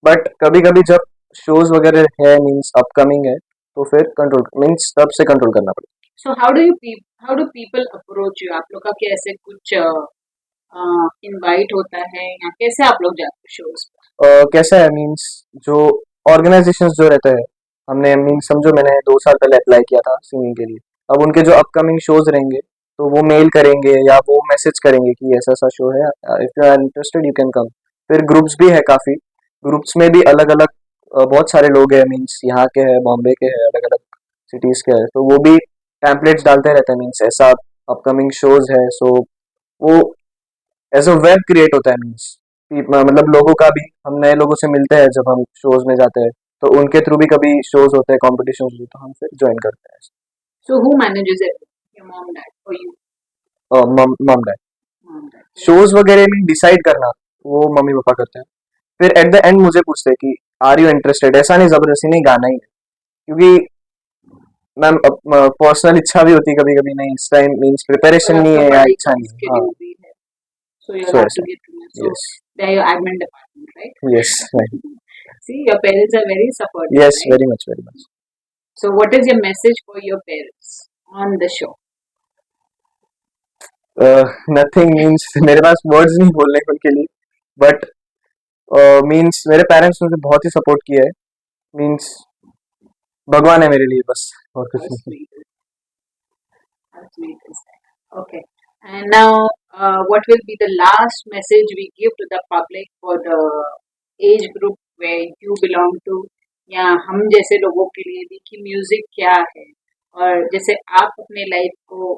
बट कभी कभी जब शोज वगैरह है, मीन्स अपकमिंग है, तो फिर कंट्रोल, मीन्स तब से कंट्रोल करना पड़ेगा। So how do people approach you? आप लोग का कैसे कुछ इनवाइट होता है, या कैसे आप लोग जाते हो शोज पर? कैसा है मीन्स, जो ऑर्गेनाइजेशंस जो रहते हैं, हमने मीन्स समझो मैंने 2 साल पहले अप्लाई किया था सिंगिंग के लिए, अब उनके जो अपकमिंग शोज रहेंगे तो वो मेल करेंगे या वो मैसेज करेंगे कि ऐसा ऐसा शो है, if you are interested you can come. फिर ग्रुप्स भी है काफ़ी, ग्रुप्स में भी अलग अलग बहुत सारे लोग हैं, मीन्स यहाँ के हैं, बॉम्बे के हैं, अलग अलग सिटीज़ के हैं, तो वो भी पैम्पलेट्स डालते रहते हैं, मीन्स ऐसा अपकमिंग शोज है। सो वो एज अ वेब क्रिएट होता है, मीन्स मतलब लोगों का भी, हम नए लोगों से मिलते हैं जब हम शोज में जाते हैं, तो उनके थ्रू भी कभी शोज होते हैं, कॉम्पिटिशन होते हैं, तो हम फिर ज्वाइन करते So who manages it? Your mom, dad, or you? हैं। मम डैड। Mom, dad. शोज वगैरह में डिसाइड करना वो मम्मी पापा करते हैं, फिर एट द एंड मुझे पूछते हैं कि आर यू इंटरेस्टेड, ऐसा नहीं जबरदस्ती नहीं, गाना ही है, क्योंकि मैम पर्सनल इच्छा भी होती है कभी कभी, नहीं इस टाइम मीन्स और प्रिपरेशन नहीं आपका है या पढ़ाई इच्छा का नहीं है। हाँ, स्केड्यूल भी है, so you'll so have to ऐसा। get to know. So yes they are your admin department, right? Yes See, your parents are very supportive, yes, right? Very much very much. So what is your message for your parents on the show? Nothing means मेरे पास वर्ड्स नहीं बोलने के उनके लिए, बट मीन्स मेरे पेरेंट्स ने मुझे बहुत ही सपोर्ट किया है, मीन्स भगवान है मेरे लिए बस, और कुछ How नहीं। sweet, how sweet is that? Okay. And now, what will be the last message we give to the public for the age group where you belong to, या हम जैसे लोगों के लिए भी, कि म्यूजिक क्या है, और जैसे आप अपने लाइफ को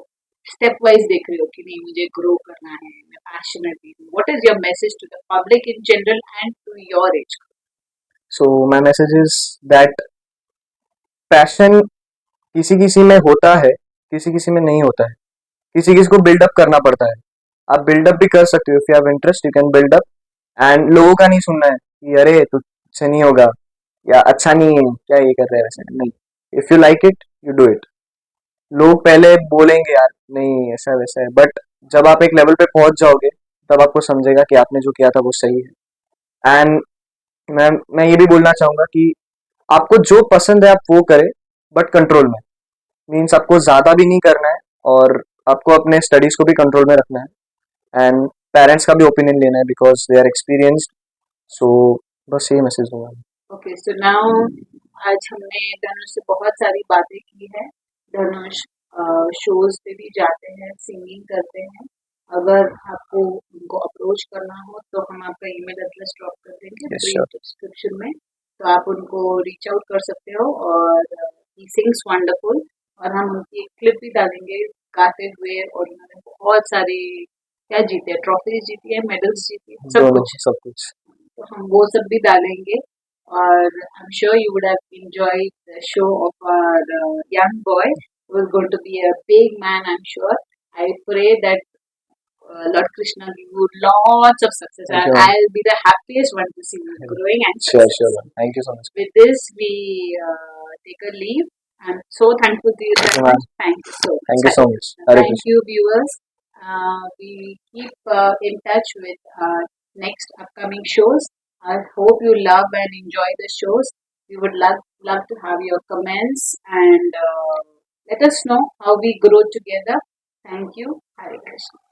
स्टेप वाइज देख रहे हो कि नहीं मुझे ग्रो करना है, मैं पैशनेट हूँ, what is your message to the public in general and to your age? So my message is that passion किसी किसी में होता है, किसी किसी में नहीं होता है, किसी किसी को बिल्डअप करना पड़ता है। आप बिल्डअप भी कर सकते हो, if you have interest you can build up. And लोगों का नहीं सुनना है कि अरे तुझसे नहीं होगा या अच्छा नहीं है, क्या ये कर रहे हैं, वैसे नहीं। If you like it you do it. लोग पहले बोलेंगे यार नहीं ऐसा वैसा है, बट जब आप एक लेवल पे पहुंच जाओगे तब आपको समझेगा कि आपने जो किया था वो सही है। एंड मैं ये भी बोलना चाहूंगा कि आपको जो पसंद है आप वो करें, बट कंट्रोल में। मीन्स आपको ज्यादा भी नहीं करना है और आपको अपने स्टडीज को भी कंट्रोल में रखना है। एंड पेरेंट्स का भी ओपिनियन लेना है बिकॉज दे आर एक्सपीरियंस्ड। सो बस यही मैसेज दूंगा। ओके, सो नाउ आज हमने धनुष से बहुत सारी बातें की है। धनुष शोज पे भी जाते हैं, सिंगिंग करते हैं। अगर आपको उनको अप्रोच करना हो तो हम आपका ईमेल एड्रेस ड्रॉप कर देंगे यस ब्रीफ श्योर। डिस्क्रिप्शन में, तो आप उनको रीच आउट कर सकते हो। और ही सिंग्स वंडरफुल, और हम उनकी एक क्लिप भी डालेंगे गाते हुए। और उन्होंने बहुत सारे क्या जीते हैं, ट्रॉफीज जीती है, मेडल्स जीती है, सब दोनों कुछ। सब कुछ। तो हम वो सब भी डालेंगे। और I am sure you would have enjoyed the show of our young boy who is going to be a big man, I'm sure. I pray that Lord Krishna give you lots of success, thank and you. I'll be the happiest one to see you growing and sure success. Sure, thank you so much. With this, we take a leave. I'm so thankful to you, thank you Dharmesh. Ma'am. Thank you so much. Thank you so much. Hare Thank Krishna. you, viewers. We keep in touch with next upcoming shows. I hope you love and enjoy the shows. We would love to have your comments, and let us know how we grow together. Thank you. Hare Krishna.